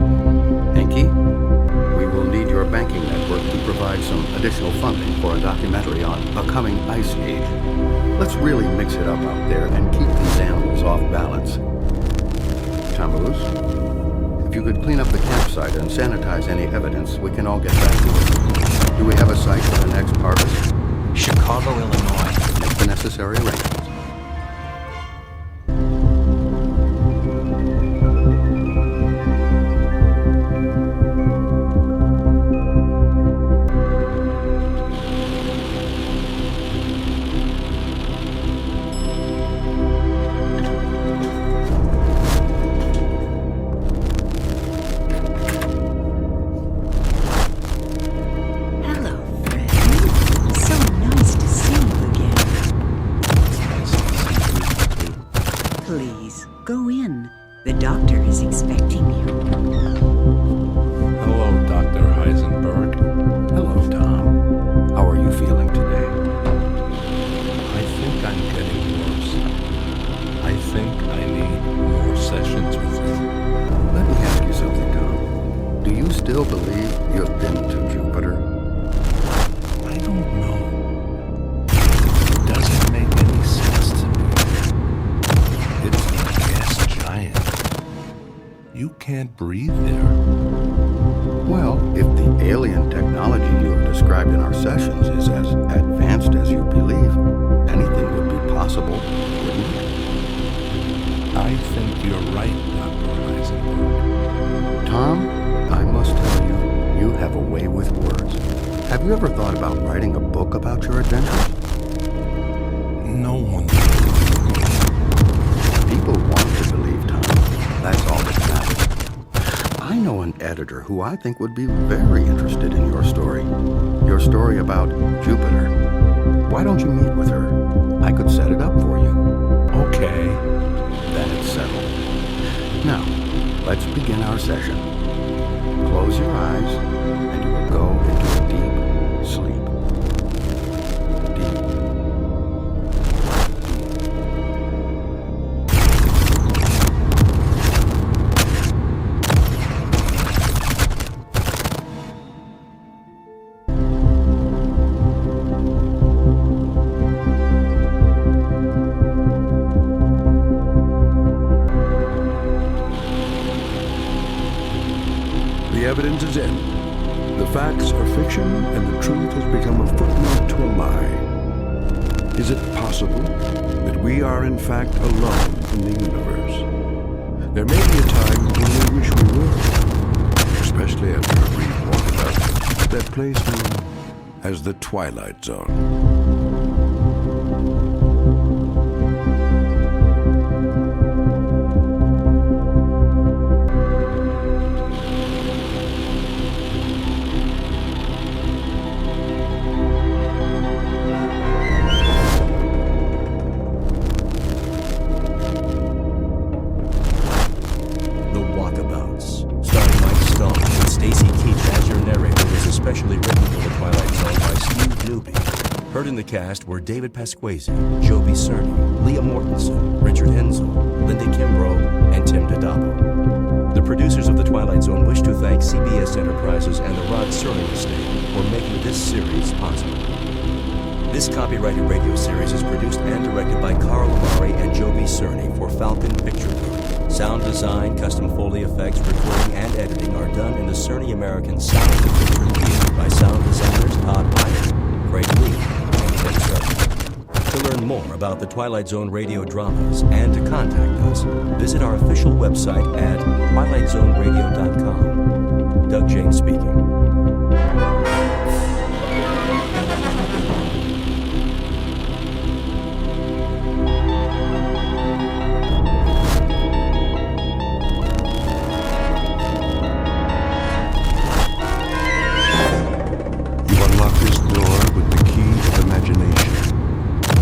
Enki, we will need your banking network to provide some additional funding for a documentary on a coming ice age. Let's really mix it up out there and keep these animals off balance. Tammuz, if you could clean up the campsite and sanitize any evidence, we can all get back to it. Do we have a site for the next harvest? Chicago, Illinois. Make the necessary arrangements. Who I think would be very interested in your story about Jupiter. Why don't you meet with her? I could set it up for you. Okay. Then it's settled. Now, let's begin our session. Close your eyes, and you will go into a deep sleep. The evidence is in. The facts are fiction, and the truth has become a footnote to a lie. Is it possible that we are in fact alone in the universe? There may be a time when we wish we were, especially after a brief walkabout that place known as the Twilight Zone. Heard in the cast were David Pasquesi, Joby Cerny, Leah Mortensen, Richard Hensel, Linda Kimbrough, and Tim Dadabo. The producers of The Twilight Zone wish to thank CBS Enterprises and the Rod Serling Estate for making this series possible. This copyrighted radio series is produced and directed by Carl Amari and Joby Cerny for Falcon Picture Group. Sound design, custom Foley effects, recording, and editing are done in the Cerny American Sound to Picture Theater by sound designers Todd Myers, Craig Lee, and Tim Cerny. To learn more about the Twilight Zone Radio Dramas and to contact us, visit our official website at twilightzoneradio.com. Doug James speaking.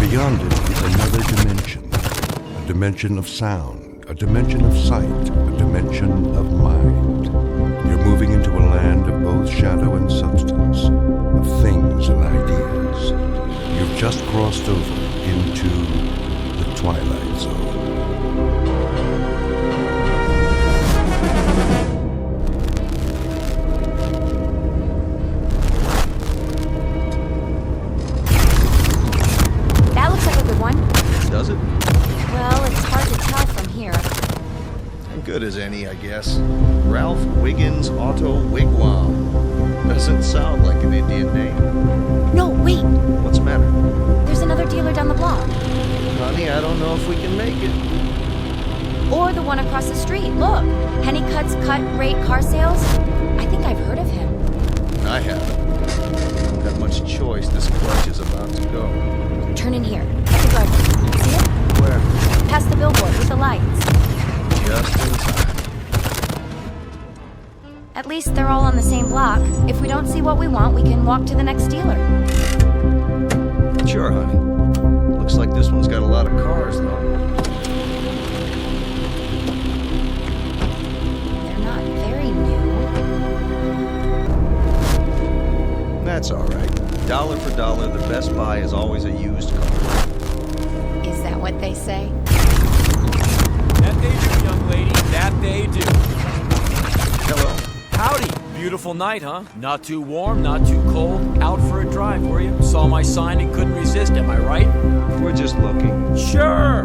Beyond it is another dimension, a dimension of sound, a dimension of sight, a dimension of mind. You're moving into a land of both shadow and substance, of things and ideas. You've just crossed over into the Twilight Zone. Does it? Well, it's hard to tell from here. Good as any, I guess. Ralph Wiggins Auto Wigwam. Doesn't sound like an Indian name. No, wait! What's the matter? There's another dealer down the block. Honey, I don't know if we can make it. Or the one across the street. Look, Hennicut's Cut Rate Car Sales. I think I've heard of him. I haven't. Haven't got much choice. This clutch is about to go. Turn in here. At the garden. See it? Where? Past the billboard with the lights. Just in time. At least they're all on the same block. If we don't see what we want, we can walk to the next dealer. Sure, honey. Looks like this one's got a lot of cars, though. They're not very new. That's all right. Dollar for dollar, the best buy is always a used car. Is that what they say? That they do, young lady. That they do. Hello. Howdy. Beautiful night, huh? Not too warm, not too cold. Out for a drive, were you? Saw my sign and couldn't resist, am I right? We're just looking. Sure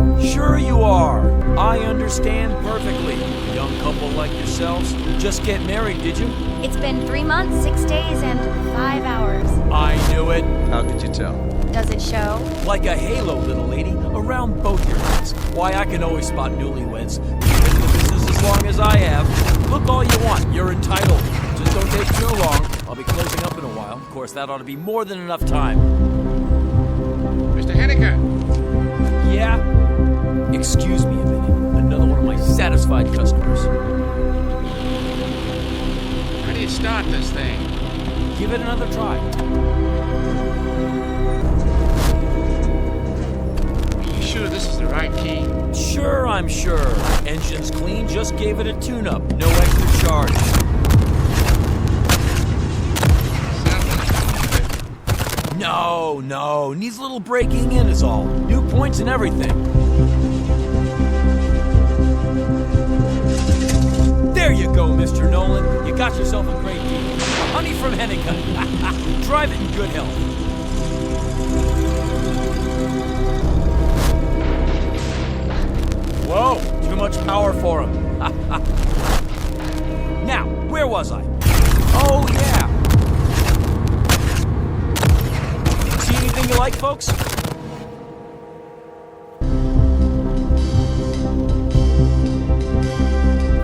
you are. I understand perfectly. Young couple like yourselves. Just get married, did you? It's been 3 months, 6 days, and 5 hours. I knew it. How could you tell? Does it show? Like a halo, little lady, around both your heads. Why, I can always spot newlyweds. You've been in the business as long as I have. Look all you want. You're entitled. Just don't take too long. I'll be closing up in a while. Of course, that ought to be more than enough time. Mr. Henniker! Yeah? Excuse me a minute. Another one of my satisfied customers. How do you start this thing? Give it another try. Are you sure this is the right key? Sure, I'm sure. Engine's clean, just gave it a tune-up. No extra charge. No. Needs a little breaking in is all. New points and everything. There you go, Mr. Nolan. You got yourself a great deal. Honey from Hennicut. Drive it in good health. Whoa, too much power for him. Now, where was I? Oh, yeah. See anything you like, folks?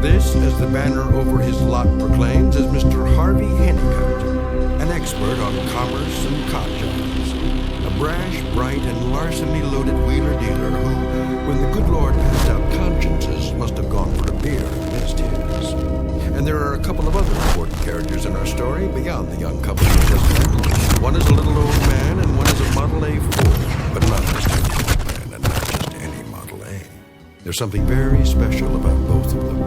This, as the banner over his lot proclaims, is Mr. Harvey Hennicut, an expert on commerce and cot jobs. A brash, bright, and larceny-loaded wheeler-dealer who, when the good Lord passed out consciences, must have gone for a beer and missed his. And there are a couple of other important characters in our story beyond the young couple we just met. One is a little old man, and one is a Model A Ford, but not just any old man, and not just any Model A. There's something very special about both of them.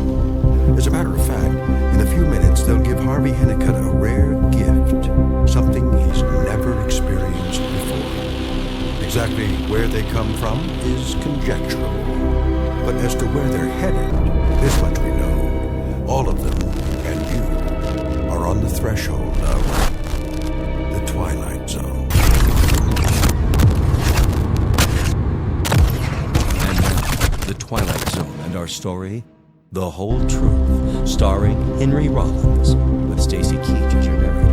As a matter of fact, in a few minutes, they'll give Harvey Hennicut a rare gift, something he's never experienced before. where they come from is conjectural. But as to where they're headed, this much we know. All of them, and you, are on the threshold of the Twilight Zone. And now, the Twilight Zone and our story, The Whole Truth, starring Henry Rollins, with Stacy Keach as your narrator.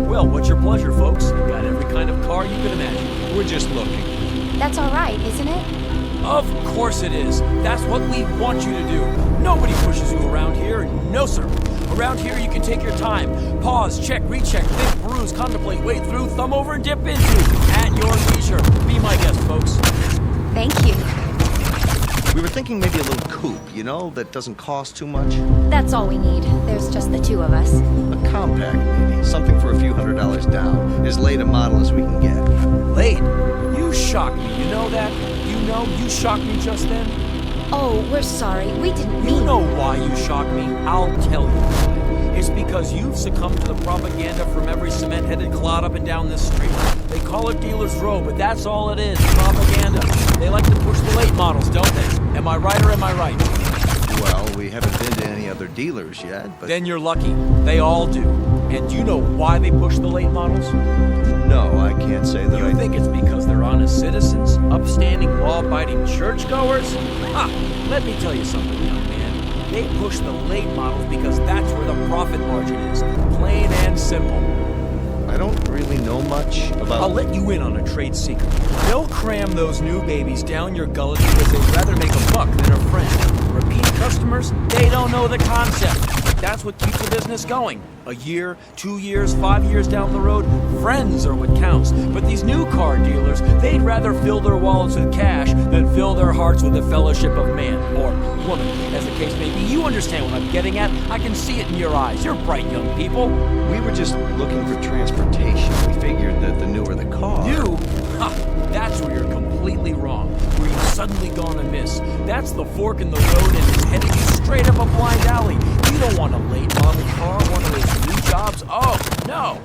Well, what's your pleasure, folks? Got every kind of car you can imagine. We're just looking. That's all right, isn't it? Of course it is. That's what we want you to do. Nobody pushes you around here. No, sir. Around here, you can take your time. Pause, check, recheck, think, peruse, contemplate, wade through, thumb over, and dip into. At your leisure. Be my guest, folks. Thank you. We were thinking maybe a little coupe, you know, that doesn't cost too much. That's all we need. There's just the two of us. A compact, maybe. Something for a few $100s down. As late a model as we can get. Late? You shocked me. You know that? You shocked me just then. Oh, we're sorry. We didn't mean... You know why you shocked me. I'll tell you why. It's because you've succumbed to the propaganda from every cement-headed clod up and down this street. They call it Dealer's Row, but that's all it is, propaganda. They like to push the late models, don't they? Am I right or am I right? Well, we haven't been to any other dealers yet, but... Then you're lucky. They all do. And do you know why they push the late models? No, I can't say that You think it's because they're honest citizens? Upstanding, law-abiding churchgoers? Ha! Let me tell you something, young man. They push the late models because that's where the profit margin is. Plain and simple. I don't really know much about... I'll let you in on a trade secret. They'll cram those new babies down your gullet because they'd rather make a buck than a friend. Repeat customers, they don't know the concept. That's what keeps the business going. A year, 2 years, 5 years down the road, friends are what counts. But these new car dealers, they'd rather fill their wallets with cash than fill their hearts with the fellowship of man or woman, as the case may be. You understand what I'm getting at? I can see it in your eyes. You're bright young people. We were just looking for transportation. We figured that the newer the car... New? Ha! That's where you're completely wrong. Where you've suddenly gone amiss. That's the fork in the road and it's headed you straight up a blind alley. You don't want a late model car, one of those new jobs. Oh, no.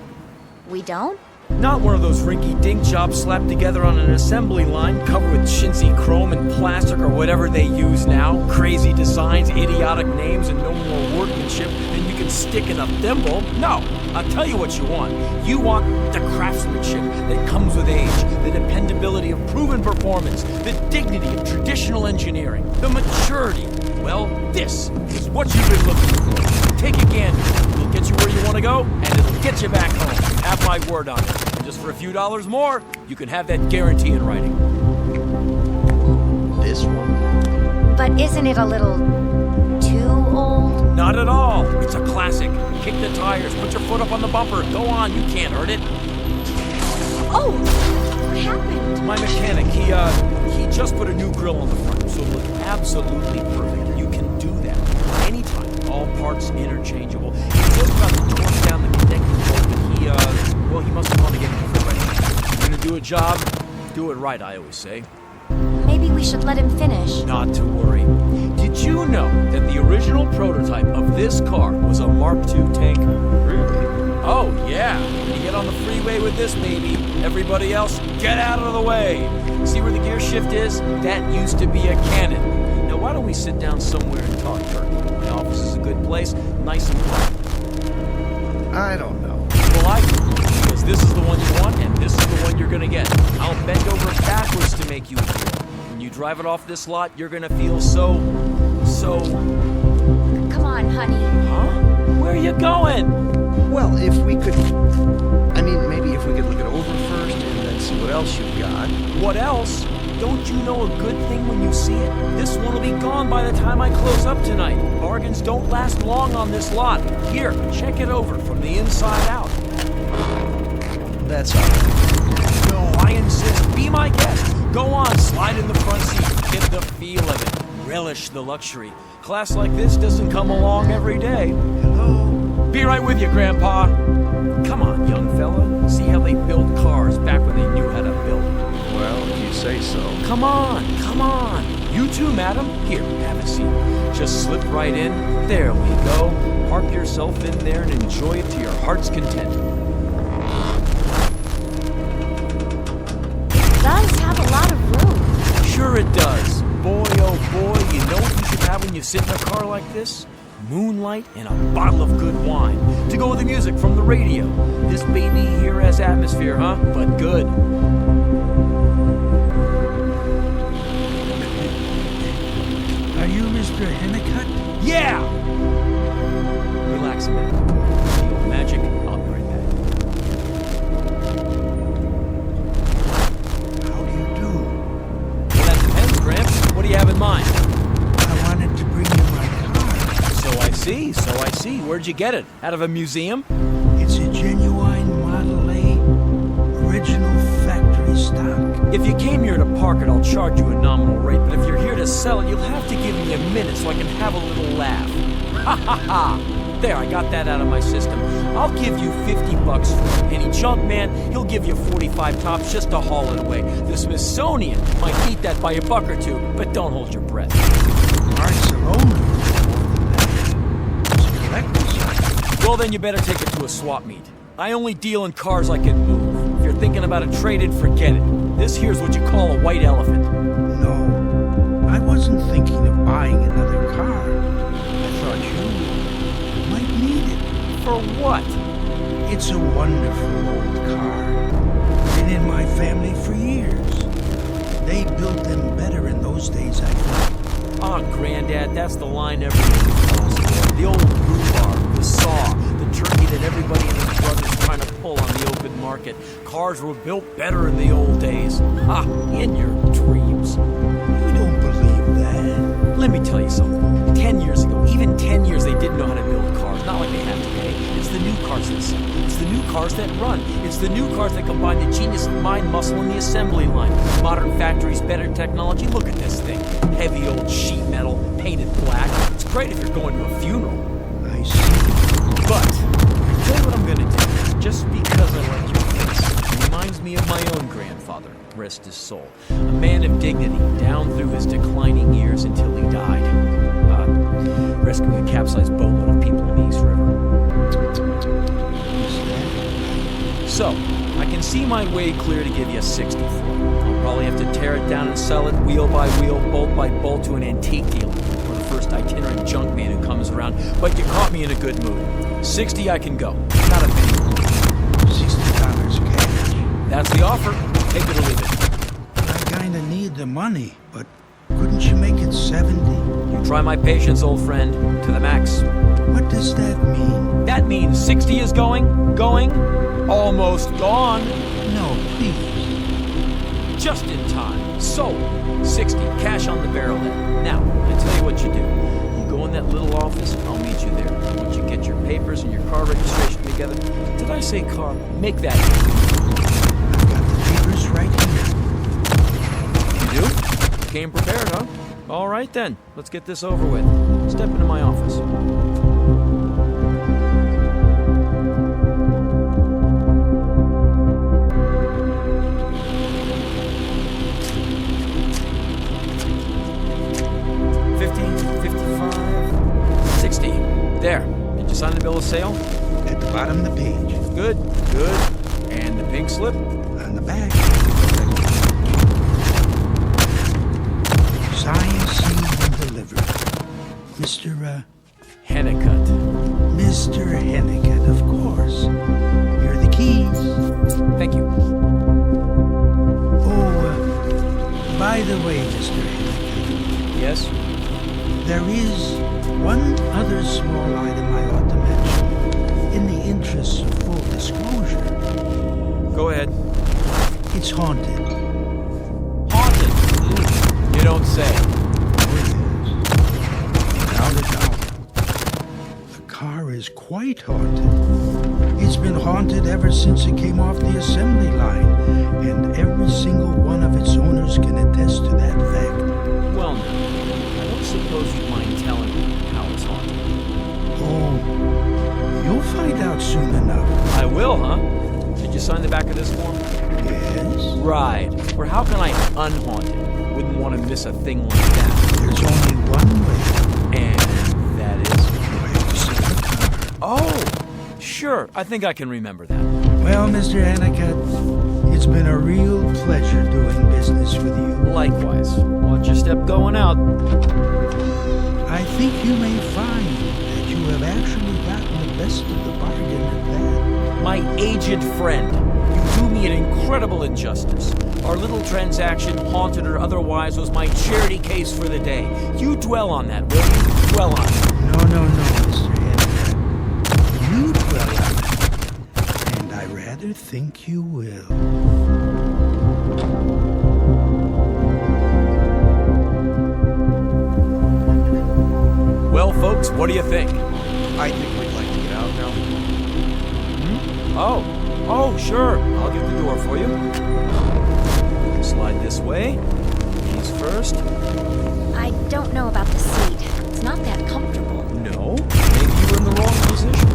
We don't? Not one of those rinky-dink jobs slapped together on an assembly line, covered with chintzy chrome and plastic or whatever they use now. Crazy designs, idiotic names, and no more workmanship than you can stick in a thimble. No, I'll tell you what you want. You want the craftsmanship that comes with age, the dependability of proven performance, the dignity of traditional engineering, the maturity. Well, this is what you've been looking for. Take a gander. It'll get you where you want to go, and it'll get you back home. Have my word on it. And just for a few dollars more, you can have that guarantee in writing. This one? But isn't it a little too old? Not at all. It's a classic. Kick the tires, put your foot up on the bumper. Go on, you can't hurt it. Oh, what happened? My mechanic, he just put a new grill on the front, so it'll look absolutely perfect. You can do that anytime. All parts interchangeable. He just about to torch down the connecting bolt, but he must have gone to get it before ready. You're gonna do a job, do it right, I always say. Maybe we should let him finish. Not to worry. Did you know that the original prototype of this car was a Mark II tank? Really? Oh, yeah. When you get on the freeway with this baby, everybody else, get out of the way. See where the gear shift is? That used to be a cannon. Now, why don't we sit down somewhere and talk turkey? My office is a good place, nice and quiet. I don't know. Well, I do, because this is the one you want, and this is the one you're gonna get. I'll bend over backwards to make you feel. When you drive it off this lot, you're gonna feel so... Come on, honey. Huh? Where are you going? Well, if we could... maybe if we could look it over first and then see what else you've got. What else? Don't you know a good thing when you see it? This one will be gone by the time I close up tonight. Bargains don't last long on this lot. Here, check it over from the inside out. That's all right. No, I insist. Be my guest. Go on, slide in the front seat. Get the feel of it. Relish the luxury. Class like this doesn't come along every day. Hello? Be right with you, Grandpa. Come on, young fella. See how they built cars back when they knew how to build. Well, if you say so. Come on. You too, madam. Here, have a seat. Just slip right in. There we go. Park yourself in there and enjoy it to your heart's content. does have a lot of room. Sure it does. Boy, oh boy, you know what you should have when you sit in a car like this? Moonlight and a bottle of good wine. To go with the music from the radio. This baby here has atmosphere, huh? But good. Are you Mr. Hennicutt? Yeah! Relax a minute. Feel magic. I'll be right back. How do you do? Well, that depends, Gramps. What do you have in mind? I wanted to bring you my car. So I see. Where'd you get it? Out of a museum? It's a genuine Model A, original factory stock. If you came here to park it, I'll charge you a nominal rate, but if you're here to sell it, you'll have to give me a minute so I can have a little laugh. Ha ha ha! There, I got that out of my system. I'll give you $50 for it. Any junk man, he'll give you 45 tops just to haul it away. The Smithsonian might beat that by a buck or two, but don't hold your breath. Barcelona. It's a collector's item. Well, then you better take it to a swap meet. I only deal in cars I can move. If you're thinking about a trade-in, forget it. This here's what you call a white elephant. No, I wasn't thinking of buying another car. I thought you might need it. For what? It's a wonderful old car. Been in my family for years. They built them better in those days, I think. Ah, Granddad, that's the line everyone calls for. The old rhubarb, the saw, the turkey that everybody and his brother's trying to pull on the open market. Cars were built better in the old days. Ha! In your dreams. You don't believe that? Let me tell you something. 10 years ago, even 10 years, they didn't know how to build cars. Not like they have today. It's the new cars that sell. It's the new cars that run. It's the new cars that combine the genius of mind, muscle, and the assembly line. Modern factories, better technology. Look at this thing. Heavy old sheet metal, painted black. It's great if you're going to a funeral. I see. But, I tell you what I'm gonna do. Just because I like your face. It reminds me of my own grandfather, rest his soul. A man of dignity, down through his declining years until he died. Rescuing a capsized boatload of people in the East River. So, I can see my way clear to give you a 60 for it. I'll probably have to tear it down and sell it wheel by wheel, bolt by bolt to an antique dealer, or the first itinerant junk man who comes around. But you caught me in a good mood. 60 I can go. Not a penny. $60 cash. That's the offer. Take it or leave it. I kinda need the money, but couldn't you make it 70? You try my patience, old friend, to the max. What does that mean? That means 60 is going, almost gone. No, please. Just in time. Sold. 60, cash on the barrel then. Now, I tell you what you do. You go in that little office, I'll meet you there. Once you get your papers and your car registration together. Did I say car? Make that. I've got the papers right here. You do? Came prepared, huh? All right then. Let's get this over with. Step into my office. There. Did you sign the bill of sale? At the bottom of the page. Good. And the pink slip? On the back. Signed, sealed, and delivered. Mr. Hennicutt. Mr. Hennicutt, of course. Here are the keys. Thank you. Oh, by the way, Mr. Hennicutt. Yes? There is one other small item I ought to mention, in the interest of full disclosure. Go ahead. It's haunted. Haunted? You don't say. Oh, yes. Without a doubt. The car is quite haunted. It's been haunted ever since it came off the assembly line, and every single one of its owners can attest to that fact. Well, no. I don't suppose you'd mind telling me how it's haunted. Oh, you'll find out soon enough. I will, huh? Did you sign the back of this form? Yes. Right. Or how can I unhaunt it? Wouldn't want to miss a thing like that. There's only one way. And that is? You have to sell the car. Oh, sure. I think I can remember that. Well, Mr. Hennicutt, it's It's been a real pleasure doing business with you. Likewise. Watch your step going out. I think you may find that you have actually gotten the best of the bargain at that. My aged friend, you do me an incredible injustice. Our little transaction, haunted or otherwise, was my charity case for the day. You dwell on that, will you? Dwell on it. No, Mr. Henry. You dwell on it. And I rather think you will. Well, folks, what do you think? I think we'd like to get out now. Oh, sure. I'll get the door for you. Slide this way. Knees first. I don't know about the seat. It's not that comfortable. No, maybe you were in the wrong position.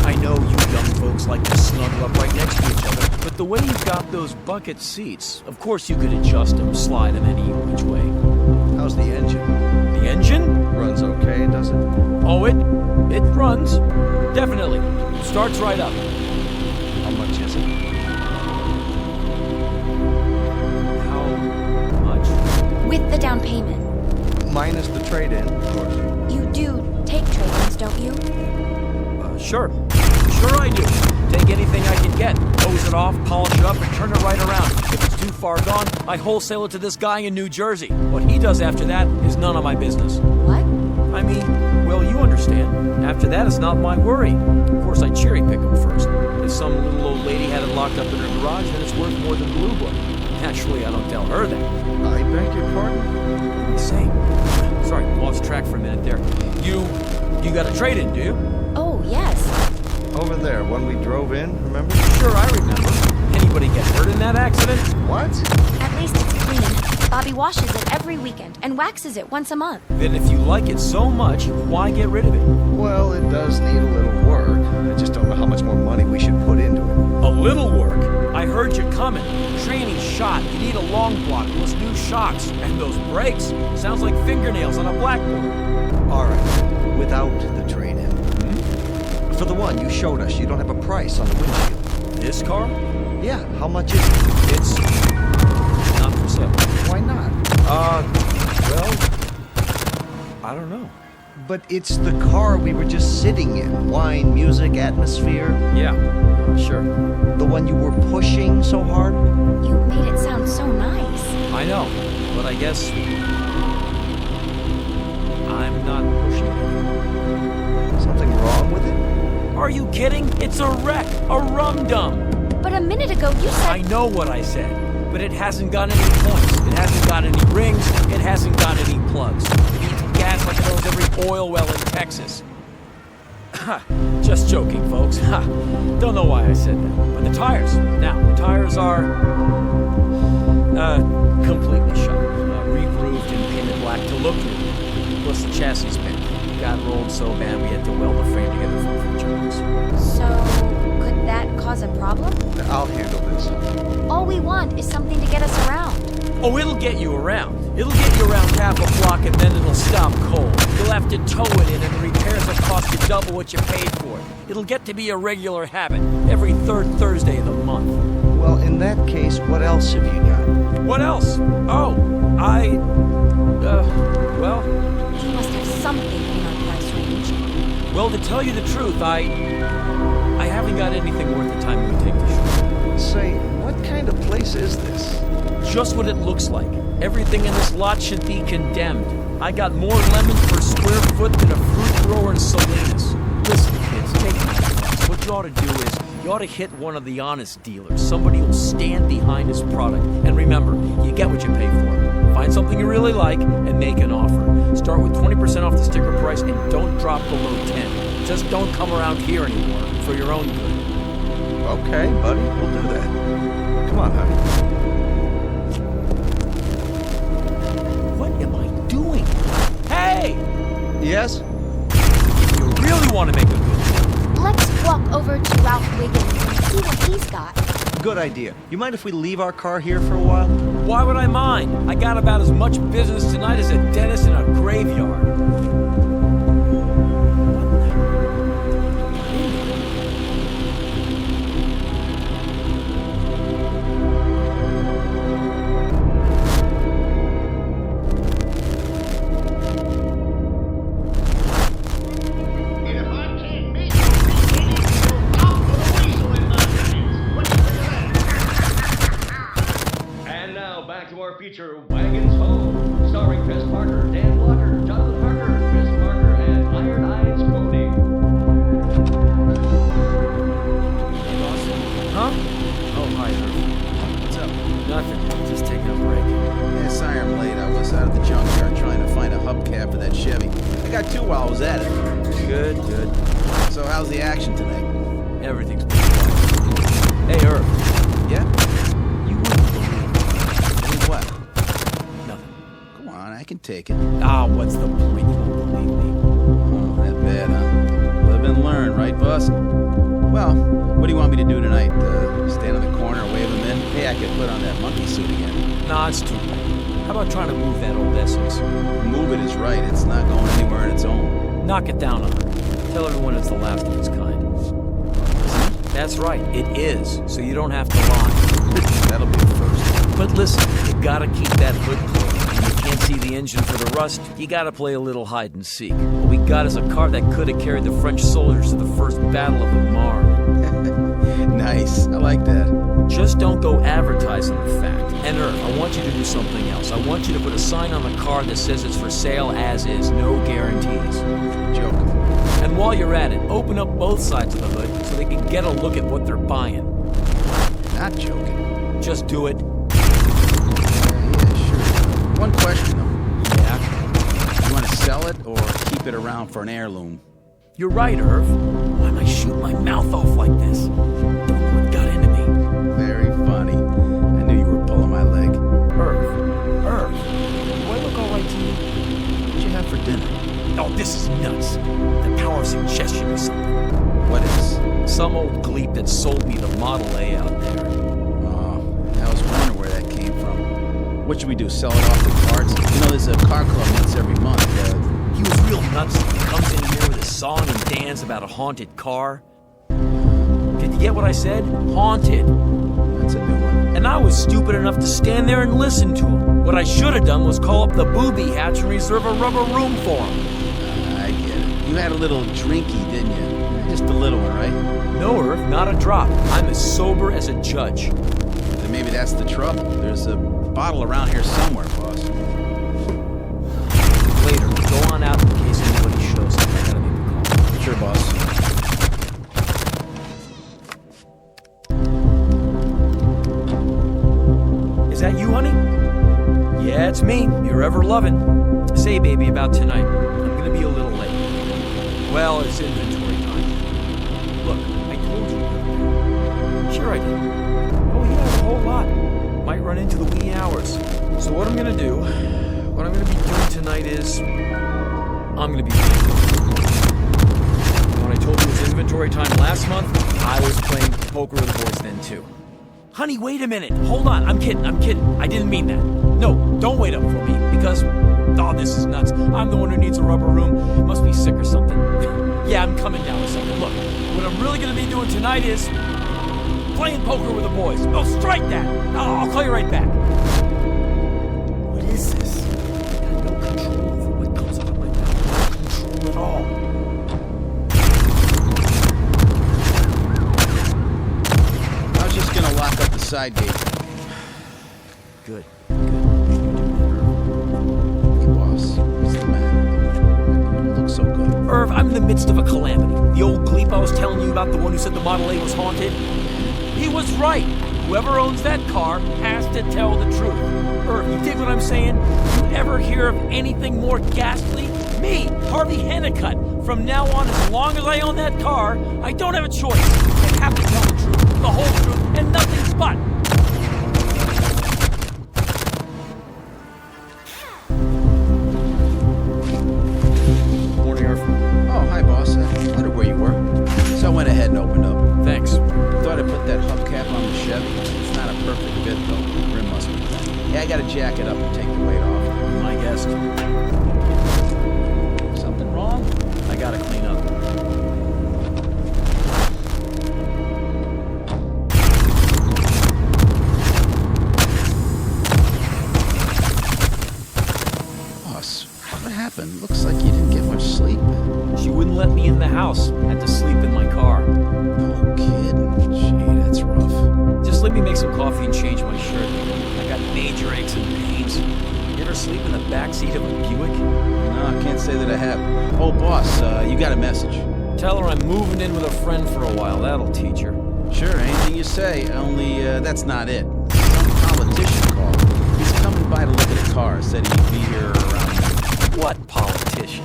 I know you young folks like to snuggle up right next to each other, but the way you've got those bucket seats, of course you could adjust them, slide them any which way. How's the engine? The engine? Runs okay, does it? Oh, it runs. Definitely. Starts right up. How much is it? How much? With the down payment. Minus the trade-in, of course. You do take trade-ins, don't you? Sure. Sure I do. Take anything I can get. Hose it off, polish it up, and turn it right around. If it's too far gone, I wholesale it to this guy in New Jersey. What he does after that is none of my business. What? I mean, well, you understand. After that, it's not my worry. Of course, I cherry pick them first. If some little old lady had it locked up in her garage, then it's worth more than Blue Book. Naturally, I don't tell her that. I beg your pardon? Say, sorry, lost track for a minute there. You got a trade-in, do you? Oh, yes. Over there, when we drove in, remember? Sure, I remember. Anybody get hurt in that accident? What? At least it's clean. Bobby washes it every weekend and waxes it once a month. Then if you like it so much, why get rid of it? Well, it does need a little work. I just don't know how much more money we should put into it. A little work? I heard you coming. Training's shot. You need a long block plus new shocks. And those brakes? Sounds like fingernails on a blackboard. All right, without the trade-in. For the one you showed us, you don't have a price on the windshield. This car? Yeah, how much is it? It's not for sale. Why not? Well, I don't know. But it's the car we were just sitting in. Wine, music, atmosphere. Yeah, sure. The one you were pushing so hard? You made it sound so nice. I know, but I guess I'm not pushing it. Something wrong with it? Are you kidding? It's a wreck, a rum-dum. But a minute ago you said... I know what I said, but it hasn't got any points. It hasn't got any rings. It hasn't got any plugs. It eats gas like it owns every oil well in Texas. Just joking, folks. Don't know why I said that. But the tires. Now, the tires are... completely shot. Re-grooved and painted black to look new. Plus the chassis bent. Got rolled so bad we had to weld the frame together for jokes. So, could that cause a problem? I'll handle this. All we want is something to get us around. Oh, it'll get you around. It'll get you around half a block and then it'll stop cold. You'll have to tow it in and the repairs will cost you double what you paid for it. It'll get to be a regular habit, every third Thursday of the month. Well, in that case, what else have you got? What else? Oh, well... You must have something in our price range. Well, to tell you the truth, I haven't got anything worth the time it would take to shoot. Say, what kind of place is this? Just what it looks like. Everything in this lot should be condemned. I got more lemons per square foot than a fruit grower in Salinas. Listen, kids, take my advice. What you ought to do is, you ought to hit one of the honest dealers. Somebody who'll stand behind his product. And remember, you get what you pay for. Find something you really like and make an offer. Start with 20% off the sticker price and don't drop below 10. Just don't come around here anymore for your own good. Okay, buddy, we'll do that. Come on, honey. What am I doing? Hey! Yes? If you really want to make a good deal, let's walk over to Ralph Wiggins and see what he's got. Good idea. You mind if we leave our car here for a while? Why would I mind? I got about as much business tonight as a dentist in a graveyard. feature Wagons Home, starring Chris Parker, Dan Walker, Jonathan Harker, Chris Parker, and Iron Eyes Cody. Huh? Oh, hi, Irv. What's up? Nothing. Just taking a break. Yeah, sorry I'm late. I was out at the junkyard trying to find a hubcap for that Chevy. I got two while I was at it. Good, good. So how's the action tonight? Everything's pretty quiet. Hey, Irv. Yeah? You wouldn't Believe what? Nothing. Come on, I can take it. Ah, what's the point? You won't believe me. Oh, that bad, huh? Live and learn, right, boss? Well, what do you want me to do tonight? Stand in the corner, wave him in? Hey, I could put on that monkey suit again. Nah, it's too late. How about trying to move that old Essex? Move it is right. It's not going anywhere on its own. Knock it down 100. Tell everyone it's the last of its kind. That's right, it is, so you don't have to lie. That'll be the first. But listen, you gotta keep that hood closed. When you can't see the engine for the rust, you gotta play a little hide and seek. What we got is a car that could have carried the French soldiers to the first battle of the Marne. Nice, I like that. Just don't go advertising the fact. And Irv, I want you to do something else. I want you to put a sign on the car that says it's for sale as is, no guarantees. Joking. And while you're at it, open up both sides of the hood so they can get a look at what they're buying. Not joking. Just do it. Yeah, sure. One question, though. Yeah? You want to sell it or keep it around for an heirloom? You're right, Irv. Why am I shooting my mouth off like this? Don't know what got into me. Very funny. I knew you were pulling my leg. Irv, do I look all right to you? What'd you have for dinner? Oh, this is nuts. The power of suggestion or something. What is? Some old gleep that sold me the Model A out there. Oh, I was wondering where that came from. What should we do, sell it off the cards? You know, there's a car club meets every month. He was real nuts. He comes in here with a song and dance about a haunted car. Did you get what I said? Haunted. That's a new one. And I was stupid enough to stand there and listen to him. What I should have done was call up the booby hatch and reserve a rubber room for him. I get it. You had a little drinky, didn't you? Just a little one, right? No, Irv, not a drop. I'm as sober as a judge. Then maybe that's the trouble. There's a bottle around here somewhere, boss. Later, go on out in case anybody shows up. I gotta make a call. Sure, boss. Is that you, honey? Yeah, it's me. You're ever loving. Say, baby, about tonight. I'm gonna be a little late. Well, it's inventory time. Look, I told you. Sure I did. Oh yeah, a whole lot. Might run into the wee hours. So what I'm gonna do, what I'm gonna be doing tonight is, I'm gonna be playing. When I told you it was inventory time last month, I was playing poker with the boys then too. Honey, wait a minute. Hold on. I'm kidding. I didn't mean that. No, don't wait up for me because, oh, this is nuts. I'm the one who needs a rubber room. Must be sick or something. Yeah, I'm coming down with something. Look, what I'm really going to be doing tonight is playing poker with the boys. Oh, strike that. I'll call you right back. What is this? I got no control over what comes out of my mouth. No control at all. Just gonna lock up the side gate. Good. Hey, boss, what's the matter? You don't look so good. Irv, I'm in the midst of a calamity. The old gleep I was telling you about, the one who said the Model A was haunted, he was right. Whoever owns that car has to tell the truth. Irv, you dig what I'm saying? You ever hear of anything more ghastly? Me, Harvey Hennicutt. From now on, as long as I own that car, I don't have a choice. I have to tell the truth, the whole truth, and nothing but. Morning, Irv. Oh, hi, boss. I wondered where you were. So I went ahead and opened up. Thanks. Thought I'd put that hubcap on the Chevy. It's not a perfect fit, though. The rim must be bent. Yeah, I gotta jack it up and take the weight off. My guest. Something wrong? I gotta clean up. Boss, what happened? Looks like you didn't get much sleep. She wouldn't let me in the house. Had to sleep in my car. No kidding. Gee, that's rough. Just Just let me make some coffee and change my shirt. I got major aches and pains. You ever sleep in the backseat of a Buick? No, I can't say that I have. Oh, boss, you got a message. Tell her I'm moving in with a friend for a while. That'll teach her. Sure, anything you say, only that's not it. Some politician called. He's coming by to look at a car. Said he'd be here around... What politician?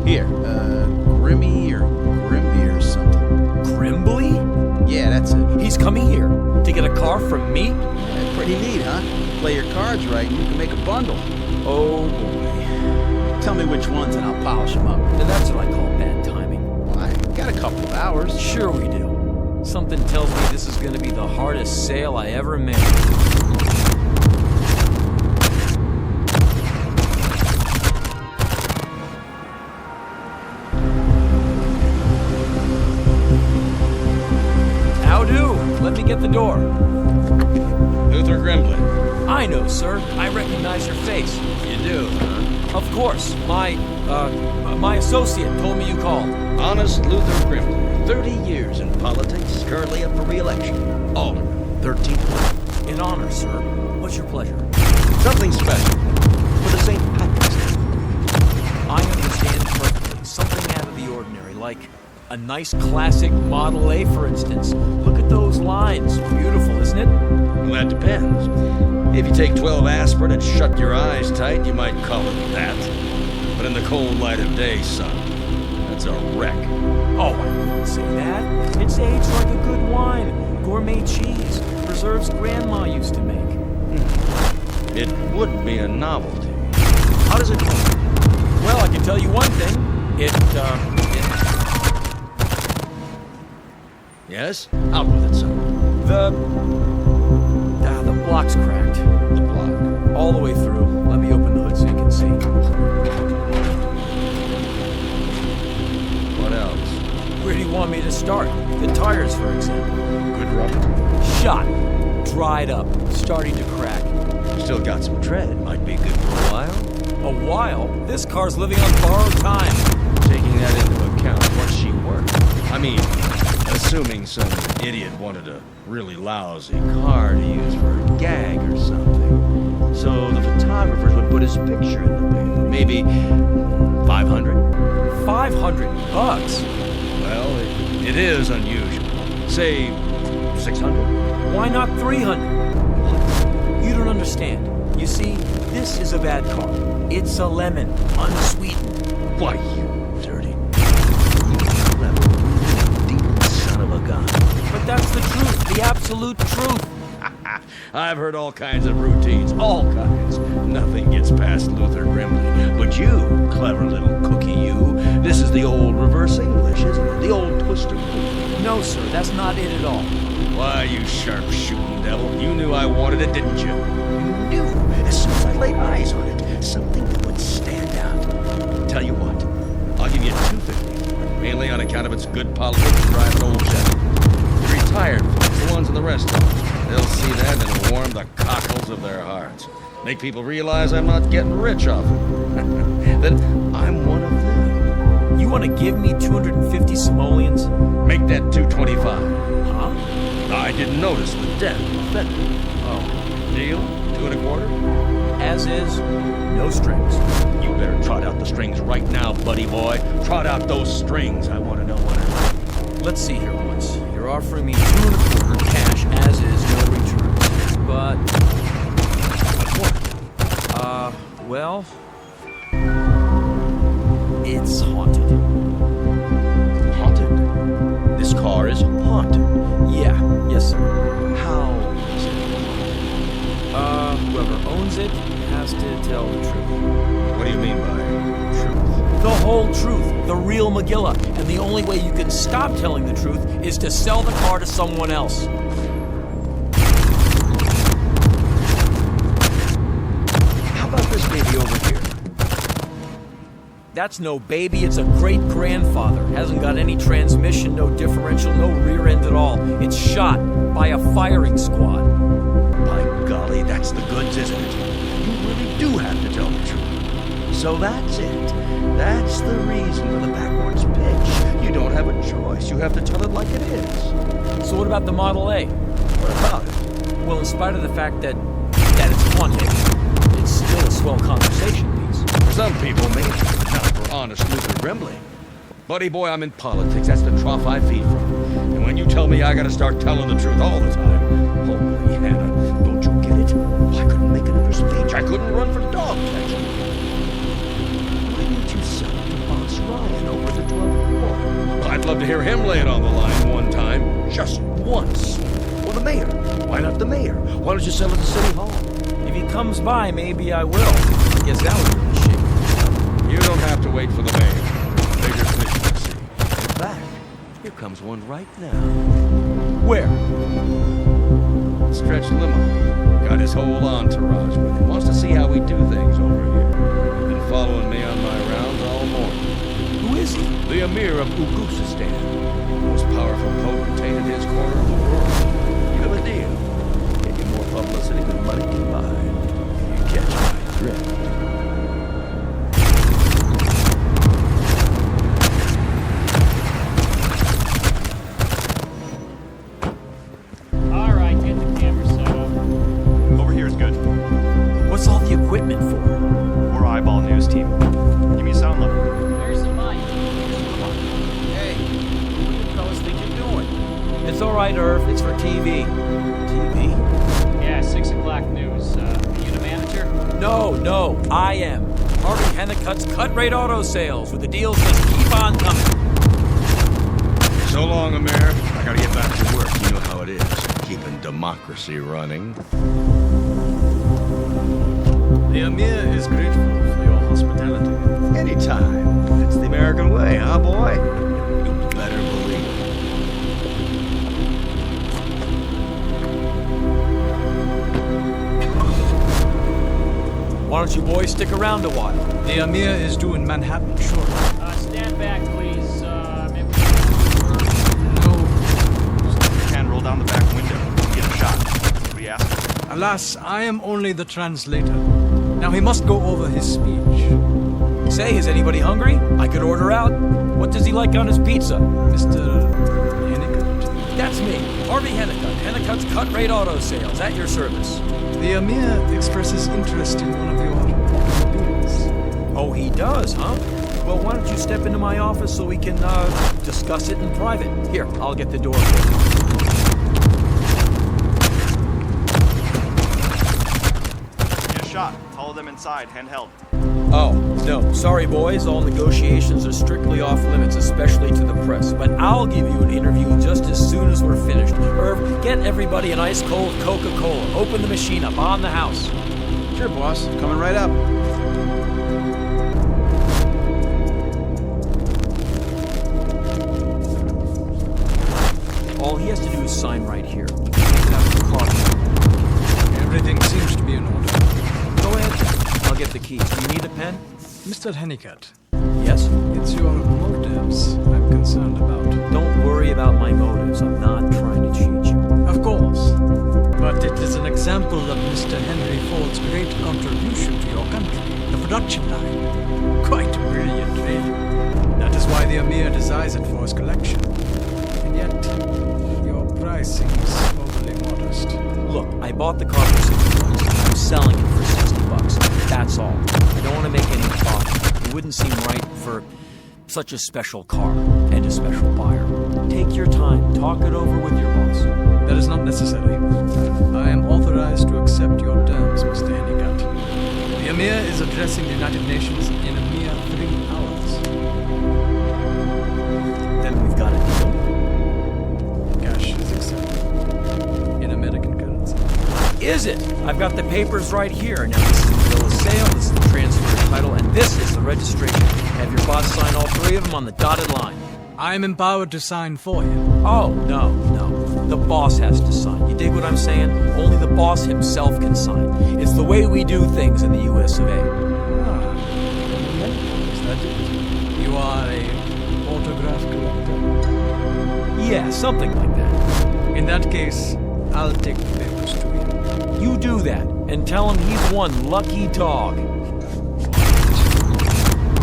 Here, Grimmy or Grimby or something. Grimbley? Yeah, that's it. He's coming here to get a car from me? Yeah, pretty neat, huh? Play your cards right and you can make a bundle. Oh, boy. Tell me which ones and I'll polish them up. Now, that's what I call bad timing. Well, I got a couple of hours. Sure we do. Something tells me this is going to be the hardest sale I ever made. Let me get the door. Luther Grimbley. I know, sir. I recognize your face. You do, huh? Of course. My associate told me you called. Honest Luther Grimbley. 30 years in politics, currently up for re-election. Alderman, 13th. In honor, sir. What's your pleasure? Something special. For the St. Patrick's Day. I understand perfectly. Something out of the ordinary, like a nice classic Model A, for instance. Look at those lines. Beautiful, isn't it? Well, that depends. If you take 12 aspirin and shut your eyes tight, you might call it that. But in the cold light of day, son, that's a wreck. Oh, I wouldn't say that. It's aged like a good wine. Gourmet cheese. Preserves Grandma used to make. It would be a novelty. How does it go? Well, I can tell you one thing. Yes? Out with it, son. The block's cracked. The block? All the way through. Let me open the hood so you can see. What else? Where do you want me to start? The tires, for example. Good rubber? Shot. Dried up. Starting to crack. Still got some tread. Might be good for a while. A while? This car's living on borrowed time. Taking that into account, what's she worth? I mean, assuming some idiot wanted a really lousy car to use for a gag or something. So the photographers would put his picture in the paper. Maybe 500? $500? Well, it is unusual. Say 600? Why not 300? What? You don't understand. You see, this is a bad car. It's a lemon, unsweetened. Why, you dirty, clever, demon son of a gun. But that's the truth, the absolute truth. I've heard all kinds of routines, all kinds. Nothing gets past Luther Grimbley. But you, clever little cookie, you, this is the old reverse English, isn't it? The old twister. No, sir, that's not it at all. Why, you sharp-shooting devil, you knew I wanted it, didn't you? You knew, as soon as I laid eyes on it, something that would stand out. Tell you what, I'll give you $250 for it, mainly on account of its good politics to drive an old jet. The retired folks, the ones in the restaurant, they'll see that and it'll warm the cockles of their hearts. Make people realize I'm not getting rich off it. That I'm one of them. You want to give me 250 simoleons? Make that 225. Huh? I didn't notice the dent in the fender. Oh. Deal? 2 1/4? As is, no strings. You better trot out the strings right now, buddy boy. Trot out those strings. I want to know what happened. Let's see here once. You're offering me 2 1/4 cash, as is, no returns. But well, it's haunted. Haunted? This car is haunted? Yeah, yes, sir. How is it haunted? Whoever owns it has to tell the truth. What do you mean by truth? The whole truth, the real Megillah. And the only way you can stop telling the truth is to sell the car to someone else. This baby over here. That's no baby, it's a great-grandfather. Hasn't got any transmission, no differential, no rear end at all. It's shot by a firing squad. By golly, that's the goods, isn't it? You really do have to tell the truth. So that's it. That's the reason for the backwards pitch. You don't have a choice. You have to tell it like it is. So what about the Model A? What about it? Well, in spite of the fact that it's haunted, it's still a swell conversation piece. For some people, maybe. Not for honest Luther Brimley. Buddy boy, I'm in politics. That's the trough I feed from. And when you tell me I gotta start telling the truth all the time, holy Hannah, don't you get it? I couldn't make another speech. I couldn't run for dog catcher. Why didn't you sell it to Boss Ryan over the 12th Ward? Well, I'd love to hear him lay it on the line one time. Just once. Or the mayor. Why not the mayor? Why don't you sell it to City Hall? If he comes by, maybe I will. I guess that would really shake me. You don't have to wait for the mayor. Bigger fish to see. In fact, here comes one right now. Where? Stretch limo. Got his whole entourage with him. Wants to see how we do things over here. Been following me on my rounds all morning. Who is he? The Emir of Ugusistan. Most powerful potentate in his corner of the world. You have a deal. Get you more publicity than money can buy. You catch my drift. Alright, get the camera set up. Over here is good. What's all the equipment for? We're eyeball news team. Give me a sound level. There's the mic. Hey, what do you fellas think you're doing? It's all right, Irv. It's for TV. TV? Yeah, 6 o'clock news. Are you the manager? No, I am. Harvey Hennicutt's cut rate auto sales, where the deals just keep on coming. So long, Emir. I gotta get back to work. You know how it is. Keeping democracy running. The Emir is grateful for your hospitality. Anytime. It's the American way, huh, boy? You better believe it. Why don't you boys stick around a while? The Emir is due in Manhattan shortly. Stand back, please. Maybe... Can roll down the back window and get a shot. What do we ask? Alas, I am only the translator. Now he must go over his speech. Say, is anybody hungry? I could order out. What does he like on his pizza? Mr. Hennicutt? That's me, Harvey Hennicutt. Hennicutt's cut rate auto sales, at your service. The Emir expresses interest in one of your automobiles. Oh, he does, huh? Well, why don't you step into my office so we can, discuss it in private? Here, I'll get the door for you. Get a shot. Follow them inside, handheld. Oh, no. Sorry, boys. All negotiations are strictly off limits, especially to the press. But I'll give you an interview just as soon as we're finished. Irv, get everybody an ice-cold Coca-Cola. Open the machine up on the house. Sure, boss. Coming right up. All he has to do is sign right here. You can take it out of the car. Everything seems to be in order. Go ahead. I'll get the keys. Do you need a pen? Mr. Hennicutt. Yes? It's your motives I'm concerned about. Don't worry about my motives. I'm not trying to cheat you. Of course. But it is an example of Mr. Henry Ford's great contribution to your country. The production line. Quite brilliant, really. That is why the Emir desires it for his collection. And yet, your price seems overly modest. Look, I bought the car for $60. I'm selling it for $60. That's all. I don't want to make any profit. It wouldn't seem right for such a special car and a special buyer. Take your time. Talk it over with your boss. That is not necessary. I am authorized to accept your terms, Mr. Hennicutt. The Emir is addressing the United Nations in a mere 3 hours. Then we've got a deal. Cash is accepted. In American currency. Is it? I've got the papers right here. Now this is the bill of sale, this is the transfer of title, and this is the registration. Have your boss sign all 3 of them on the dotted line. I am empowered to sign for you. Oh, no. The boss has to sign. You dig what I'm saying? Only the boss himself can sign. It's the way we do things in the US of A. Is that it? You are a autograph collector? Yeah, something like that. In that case, I'll take the papers to him. You do that, and tell him he's one lucky dog.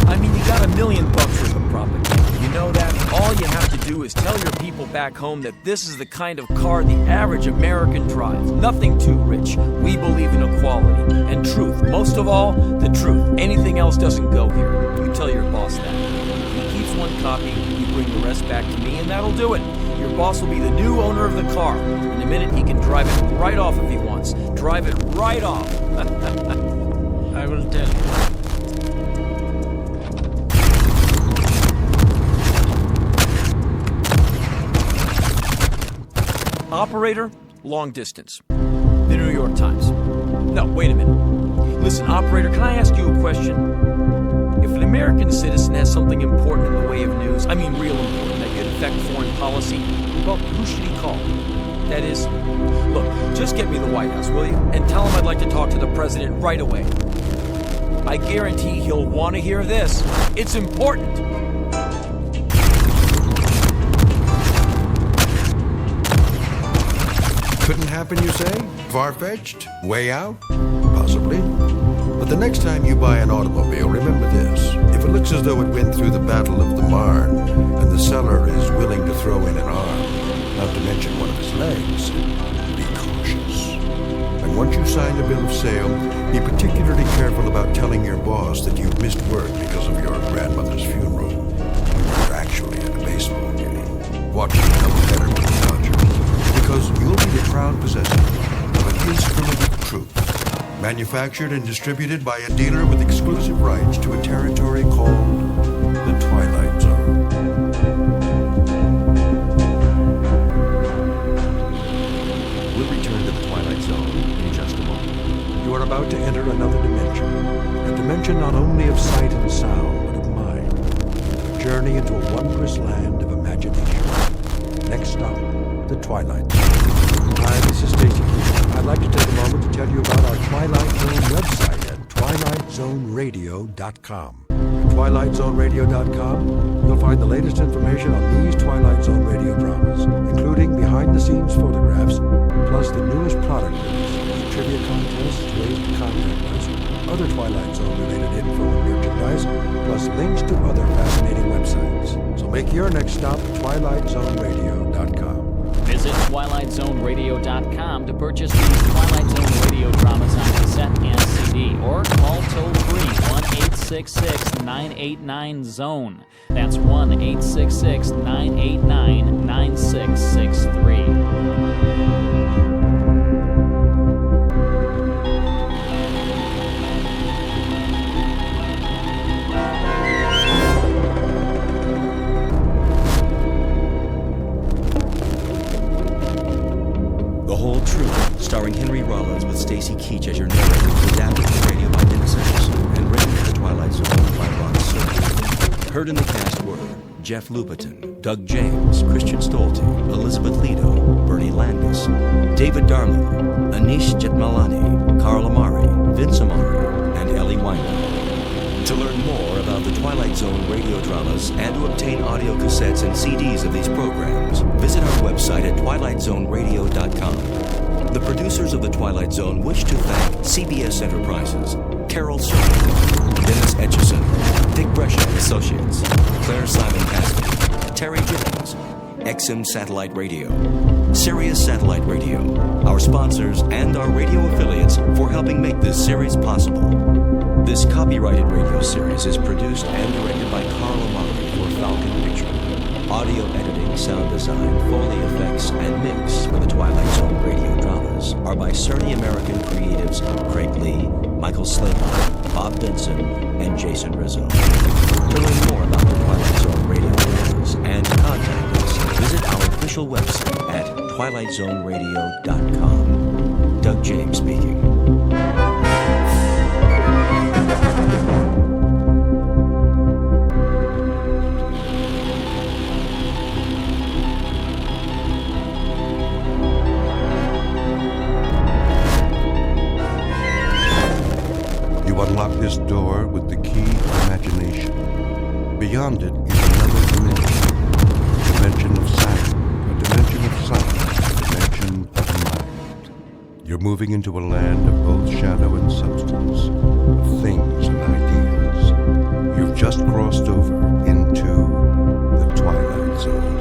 I mean, you got $1 million worth of propaganda. You know that? All you have to do do is tell your people back home that this is the kind of car the average American drives. Nothing too rich. We believe in equality and truth. Most of all, the truth. Anything else doesn't go here. You tell your boss that. He keeps one copy, you bring the rest back to me, and that'll do it. Your boss will be the new owner of the car. In a minute, he can drive it right off if he wants. Drive it right off. I will tell you. Operator, long distance. The New York Times. No, wait a minute. Listen, operator, can I ask you a question? If an American citizen has something important in the way of news, I mean real important, that could affect foreign policy, well, who should he call? That is, look, just get me the White House, will you? And tell him I'd like to talk to the president right away. I guarantee he'll want to hear this. It's important. Couldn't happen, you say? Far-fetched? Way out? Possibly. But the next time you buy an automobile, remember this. If it looks as though it went through the Battle of the Marne, and the seller is willing to throw in an arm, not to mention one of his legs, be cautious. And once you sign the bill of sale, be particularly careful about telling your boss that you've missed work because of your grandmother's funeral. You're actually at a baseball game, watching a doubleheader with the Dodgers. Because you'll be the proud possessor of an instrument of truth, manufactured and distributed by a dealer with exclusive rights to a territory called the Twilight Zone. We'll return to the Twilight Zone in just a moment. You are about to enter another dimension, a dimension not only of sight and sound, but of mind, a journey into a wondrous land of imagination. Next stop, the Twilight Zone. Hi, this is Stacy Keach. I'd like to take a moment to tell you about our Twilight Zone website at twilightzoneradio.com. At twilightzoneradio.com, you'll find the latest information on these Twilight Zone radio dramas, including behind-the-scenes photographs, plus the newest product releases, trivia contests, ways to contact us, other Twilight Zone-related info and merchandise, plus links to other fascinating websites. So make your next stop twilightzoneradio.com. Visit twilightzoneradio.com to purchase these Twilight Zone radio dramas on cassette and CD, or call toll-free 1-866-989-ZONE. That's 1-866-989-9663. Starring Henry Rollins with Stacy Keach as your narrator, adapted to radio by Dennis Anderson, and written for the Twilight Zone by Ron Serling. Heard in the cast were Jeff Lupetin, Doug James, Christian Stolte, Elizabeth Lido, Bernie Landis, David Darlow, Anish Jetmalani, Carl Amari, Vince Amari, and Ellie Weinberg. To learn more about the Twilight Zone radio dramas and to obtain audio cassettes and CDs of these programs, visit our website at twilightzoneradio.com. The producers of The Twilight Zone wish to thank CBS Enterprises, Carol Serling, Dennis Etchison, Dick Brescia Associates, Claire Simon Cassidy, Terry Gibbons, XM Satellite Radio, Sirius Satellite Radio, our sponsors, and our radio affiliates for helping make this series possible. This copyrighted radio series is produced and directed by Carl Amari for Falcon Picture. Audio editing, sound design, Foley effects, and mix for the Twilight Zone radio dramas are by Cerny American creatives Craig Lee, Michael Slaybaugh, Bob Benson, and Jason Rizzo. To learn more about the Twilight Zone radio dramas and to contact us, visit our official website at twilightzoneradio.com. Doug James speaking. Unlock this door with the key of imagination. Beyond it is another dimension. A dimension of sound, a dimension of sight, a dimension of mind. You're moving into a land of both shadow and substance, of things and ideas. You've just crossed over into the Twilight Zone.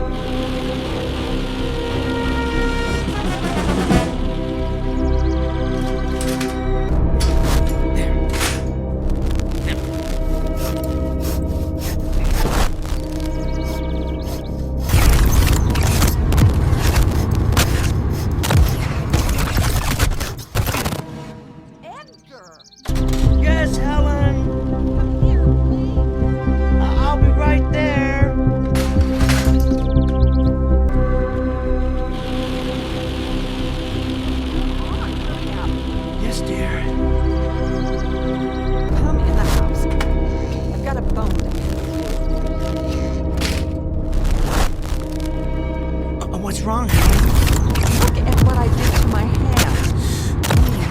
What's wrong, Helen? Look at what I did to my hand.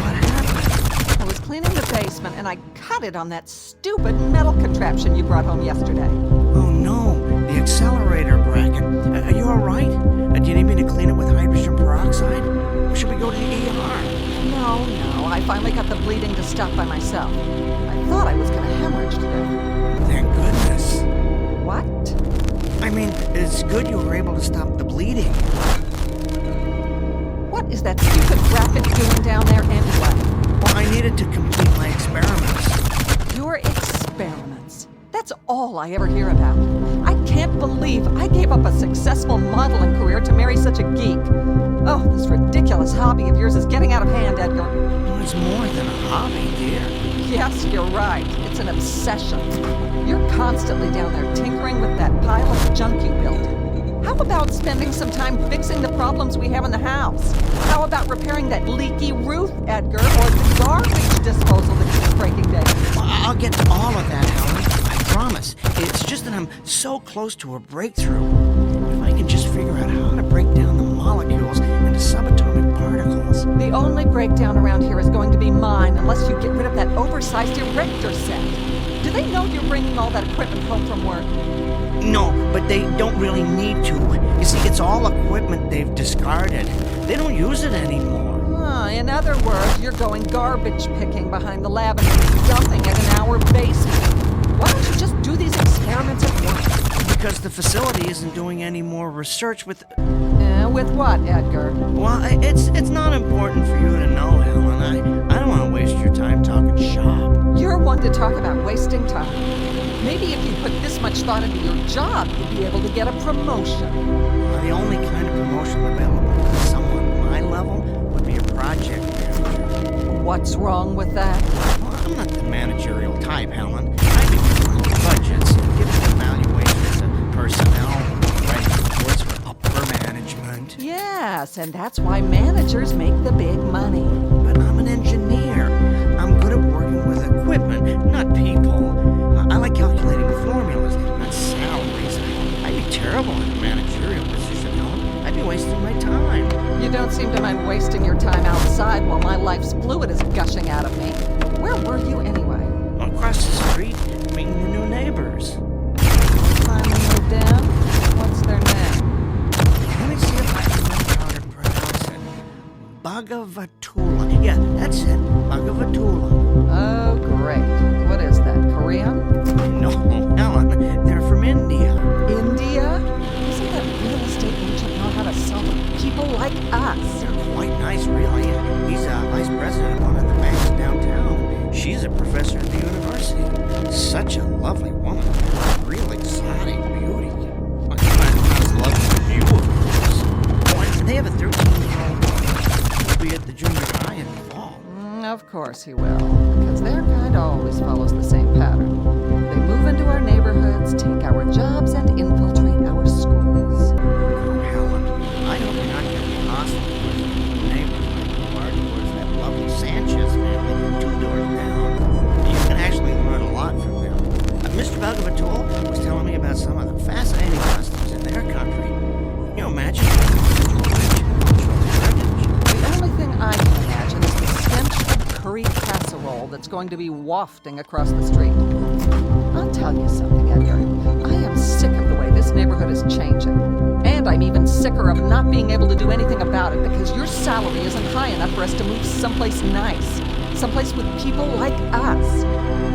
What happened? I was cleaning the basement and I cut it on that stupid metal contraption you brought home yesterday. Oh no, the accelerator bracket. Are you alright? Do you need me to clean it with hydrogen peroxide? Or should we go to the ER? No, I finally got the bleeding to stop by myself. I thought I was going to hemorrhage to death. Thank goodness. What? I mean, it's good you were able to stop the bleeding. What is that stupid bracket doing down there anyway? Well, I needed to complete my experiments. Your experiments? That's all I ever hear about. I can't believe I gave up a successful modeling career to marry such a geek. Oh, this ridiculous hobby of yours is getting out of hand, Edgar. Well, it's more than a hobby, dear. Yes, you're right. It's an obsession. You're constantly down there tinkering with that pile of junk you built. How about spending some time fixing the problems we have in the house? How about repairing that leaky roof, Edgar, or the garbage disposal that keeps breaking down? Well, I'll get to all of that, Helen. I promise. It's just that I'm so close to a breakthrough. If I can just figure out how to break down the molecules into subatomic particles. The only breakdown around here is going to be mine unless you get rid of that oversized erector set. Do they know you're bringing all that equipment home from work? No, but they don't really need to. You see, it's all equipment they've discarded. They don't use it anymore. In other words, you're going garbage picking behind the lab and dumping it in our basement. Why don't you just do these experiments at once? Because the facility isn't doing any more research with... With what, Edgar? Well, it's not important for you to know, Helen. I don't want to waste your time talking shop. You're one to talk about wasting time. Maybe if you put this much thought into your job, you'd be able to get a promotion. Well, the only kind of promotion available to someone my level would be a project manager. What's wrong with that? Well, I'm not the managerial type, Helen. I do budgets, giving evaluations of personnel, writing reports for upper management. Yes, and that's why managers make the big money. But I'm an engineer. I'm good at working with equipment, not people. I like calculating formulas, not salaries. I'd be terrible in a managerial position, Helen. I'd be wasting my time. You don't seem to mind wasting your time outside while my life's fluid is gushing out of me. Where were you anyway? Across the street, meeting the new neighbors. Finally moved in? What's their name? Let me see if I can remember how to pronounce it. Bhagavatula. Yeah, that's it. Bhagavatula. Oh, great. What is that, Korean? No, Helen. They're from India. India? Doesn't that real estate agent know how to sell to people like us? They're quite nice, really. He's vice president of one of the banks downtown. She's a professor at the university. Such a lovely woman. Real exotic beauty. Well, not as lovely as you, of course. Oh, and they have a 13-year-old boy. He'll be at the junior high in the fall. Of course he will, because their kind always follows the same pattern. They move into our neighborhoods, take our jobs, and infiltrate our schools. Oh, Helen, I hope you're not going to be hostile towards the neighbors like you are towards that lovely Sanchez family 2 doors down. You can actually learn a lot from them. Mr. Bhagavatul was telling me about some of the fascinating customs in their country. Can you imagine? The only thing I can imagine is the stench of curry casserole that's going to be wafting across the street. I'll tell you something, Edgar. I am sick of the way this neighborhood is changing. And I'm even sicker of not being able to do anything about it because your salary isn't high enough for us to move someplace nice. Someplace with people like us.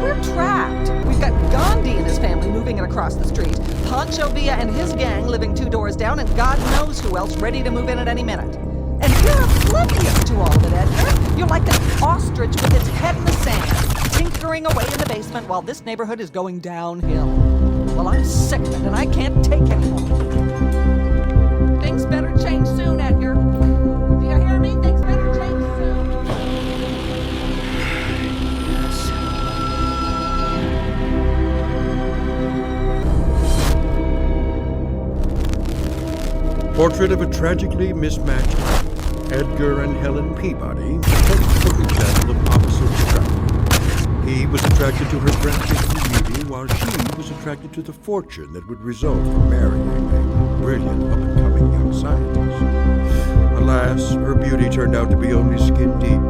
We're trapped. We've got Gandhi and his family moving it across the street. Pancho Villa and his gang living 2 doors down, and God knows who else ready to move in at any minute. And you're oblivious to all of it, Edgar. You're like that ostrich with its head in the sand, tinkering away in the basement while this neighborhood is going downhill. Well, I'm sick of it, and I can't take it anymore. Things better change soon, Edgar. Do you hear me? Things better change soon. Portrait of a tragically mismatched couple, Edgar and Helen Peabody, a textbook example of opposites attraction. He was attracted to her breathtaking beauty, while she was attracted to the fortune that would result from marrying him. brilliant up-and-coming young scientist. Alas, her beauty turned out to be only skin deep,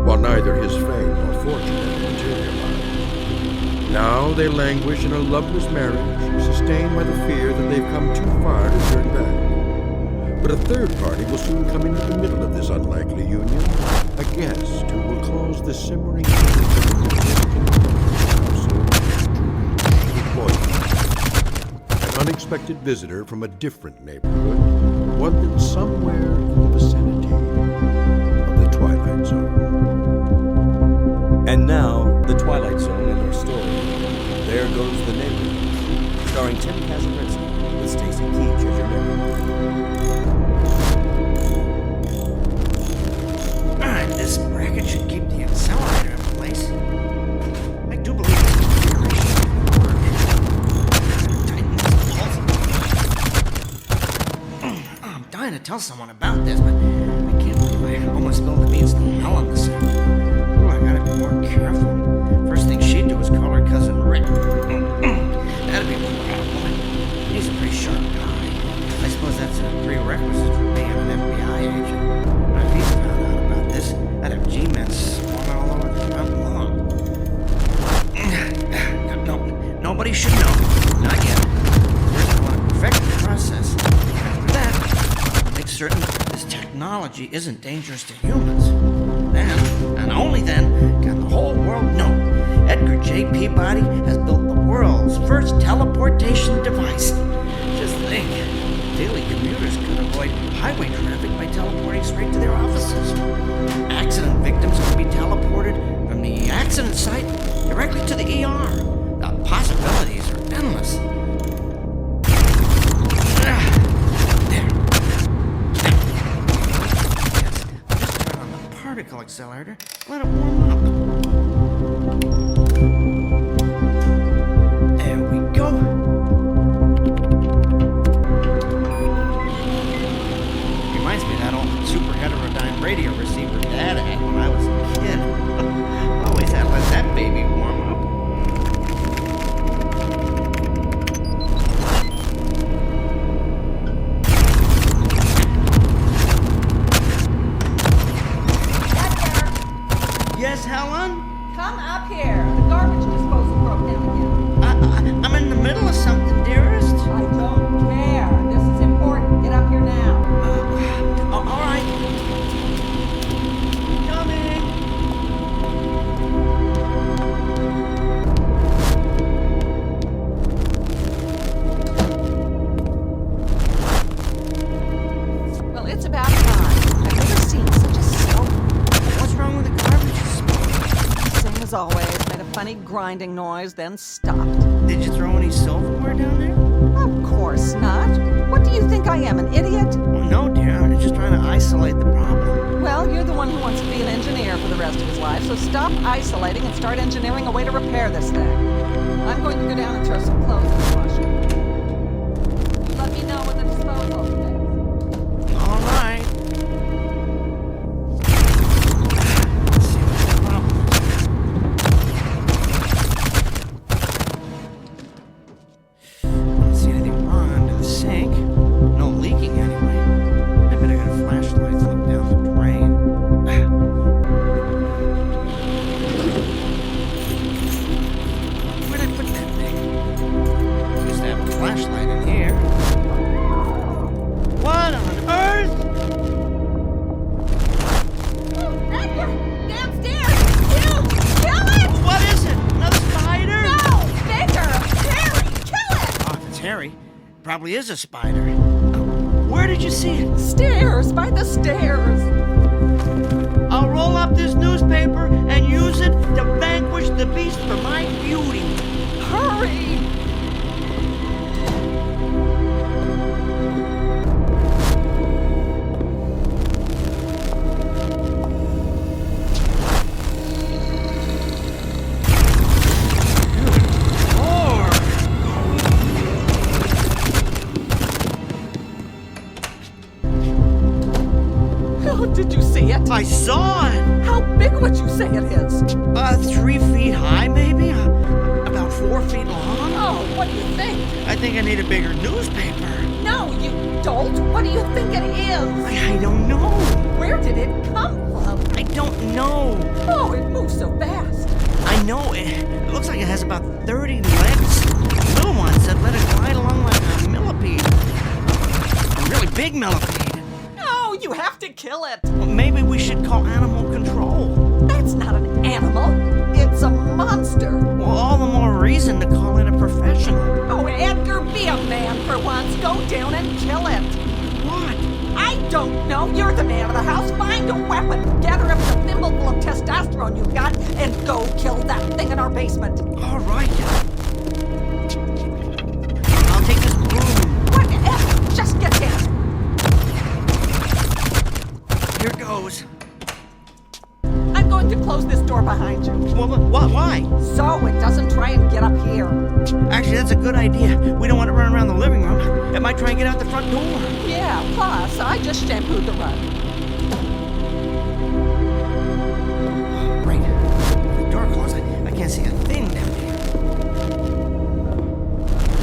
while neither his fame nor fortune had materialized. Now they languish in a loveless marriage, sustained by the fear that they've come too far to turn back. But a third party will soon come into the middle of this unlikely union, a guest who will cause the simmering an unexpected visitor from a different neighborhood, one that's somewhere in the vicinity of the Twilight Zone. And now, the Twilight Zone and our story, There Goes the Neighborhood, starring Tim Kazarinsky with Stacy Keach as your narrator. Alright, this bracket should keep the accelerator in place. I do believe this configuration will work. Tighten this pulse. I'm dying to tell someone about this, but I can't believe I almost spilled the beans to hell on this. Oh, I gotta be more careful. First thing she'd do is call her cousin Rick. That'd be a problem. He's a pretty sharp guy. I suppose that's a prerequisite for being an FBI agent. But if he's found out about this, I'd have G-men swarming all over the front lawn. No, nobody should know. Not yet. First, I want to perfect the process. After that, I'll make certain this technology isn't dangerous to humans. Then, and only then, can the whole world know Edgar J. Peabody has built the world's first teleportation device. Just think, daily commuters could avoid highway traffic by teleporting straight to their offices. Accident victims could be teleported from the accident site directly to the ER. The possibilities are endless. There. Just turn on the particle accelerator, let it warm up. There we go. Reminds me of that old super heterodyne radio receiver Dad had when I was a kid. Always had to let that baby warm up. Yes, Helen? Come up here. The garbage disposal broke down again. I'm in the middle of something, dearest. I don't care. This is important. Get up here now. All right. Coming. Well, it's about time. I've never seen such a smoke. What's wrong with the garbage disposal? Same as always. Made a funny grinding noise, then stopped. Did you throw any silverware down there? Of course not. What do you think I am, an idiot? Well, no, dear. I'm just trying to isolate the problem. Well, you're the one who wants to be an engineer for the rest of his life, so stop isolating and start engineering a way to repair this thing. I'm going to go down and throw some clothes in the washer. You let me know when the disposal's fixed. All right. Let's see what the problem is. I don't see anything wrong under the sink. No leaking anyway. I better get a flashlight and look down the drain. Where'd I put that thing? Used to have a flashlight in here. What on earth? Edgar! Downstairs! Kill it! What is it? Another spider? No! Bigger! Harry! Kill it! Oh, if it's Harry, probably is a spider. Where did you see it? Stairs! By the stairs! I'll roll up this newspaper and use it to vanquish the beast for my beauty. Hurry! Oh, did you see it? I saw it. How big would you say it is? 3 feet high, maybe? About 4 feet long? Oh, what do you think? I think I need a bigger newspaper. No, you dolt! What do you think it is? I don't know. Where did it come from? I don't know. Oh, it moves so fast. I know. It looks like it has about 30 legs. Little ones that let it glide along like a millipede. A really big millipede. Oh, you have to kill it. Well, maybe we should call animal control. That's not an animal. It's a monster. Well, all the more reason to call in a professional. Oh, Edgar, be a man for once. Go down and kill it. What? I don't know. You're the man of the house. Find a weapon. Gather up the thimbleful of testosterone you've got and go kill that thing in our basement. All right. I'll take this broom. Whatever. Just get down. Here goes. I'm going to close this door behind you. Well, why? So it doesn't try and get up here. Actually, that's a good idea. We don't want to run around the living room. It might try and get out the front door. Yeah, plus, I just shampooed the rug. Great. The door closed. I can't see a thing down here.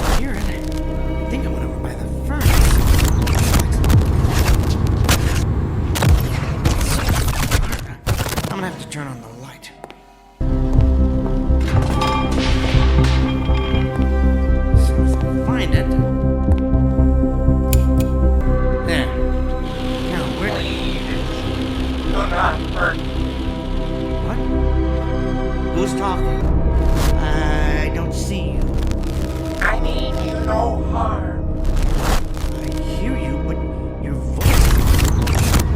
I hear it. I think I went over by the furnace. I'm gonna have to turn on the light. As soon as I find it. There. Now, where? Please, do not hurt me. What? Who's talking? I don't see you. I mean you no harm. I hear you, but your voice,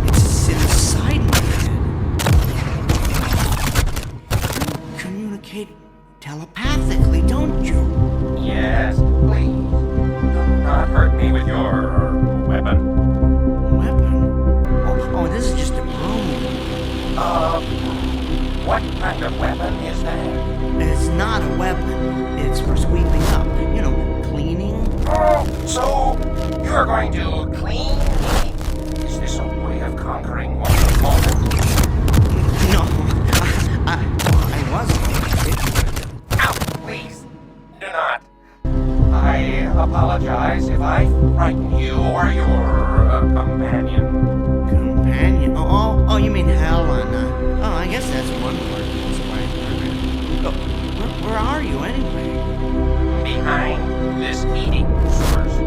it's inside my head. You communicate telepathically, don't you? Yes, please. Do not hurt me with your weapon. Weapon? Oh, this is just a broom. What kind of weapon is that? It's not a weapon. It's for sweeping up. You know, cleaning. Oh, so you're going to clean me? Is this a way of conquering one's opponent? No, I wasn't. Ow, please, do not. I apologize if I frighten you or your companion. Companion? Oh, you mean Helen. I guess that's one word to describe her. Where are you anyway? Behind this eating source.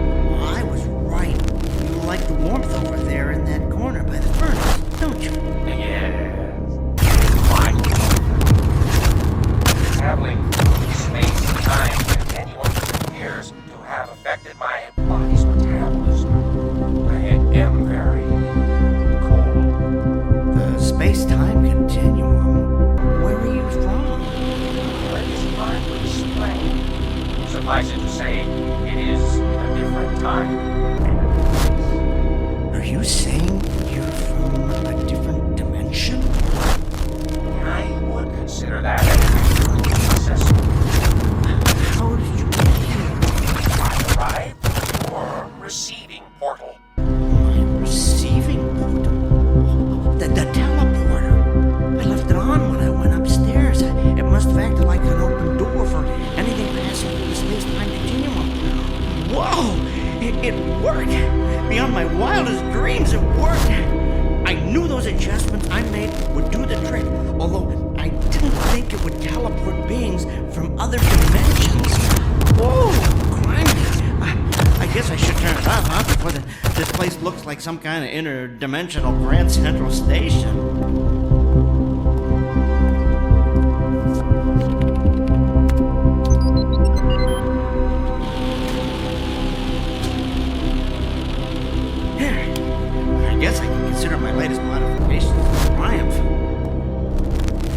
I was right. You like the warmth over there in that corner by the furnace, don't you? Yes. Why? Traveling through space-time continuum appears to have affected my body's metabolism. I am very cold. The space-time continuum? Where are you from? It is hard to explain. Suffice it to say, it is a different time and place. Are you saying you're from a different dimension? I would consider that an accurate assessment. How did you get here? I arrived at your receiving portal. My receiving portal? The teleporter. I left it on when I went upstairs. It must have acted like an open door for anything passing through the space-time continuum. Whoa! It worked! Beyond my wildest dreams, it worked! I knew those adjustments I made would do the trick, although I didn't think it would teleport beings from other dimensions. Whoa! Criminy! I guess I should turn it off, huh? Before this place looks like some kind of interdimensional Grand Central Station. I guess I can consider my latest modifications a triumph.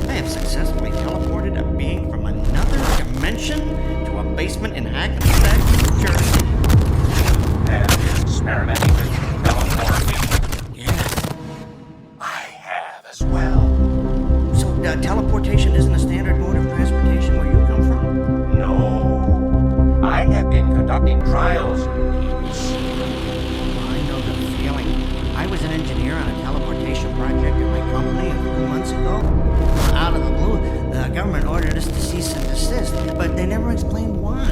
I have successfully teleported a being from another dimension to a basement in Hackensack, New Jersey. And experimenting with teleportation. Yes. I have as well. So teleportation isn't a standard mode of transportation where you come from? No. I have been conducting trials in secret. I know the feeling. I was an engineer on a teleportation project at my company a few months ago. Out of the blue, the government ordered us to cease and desist, but they never explained why.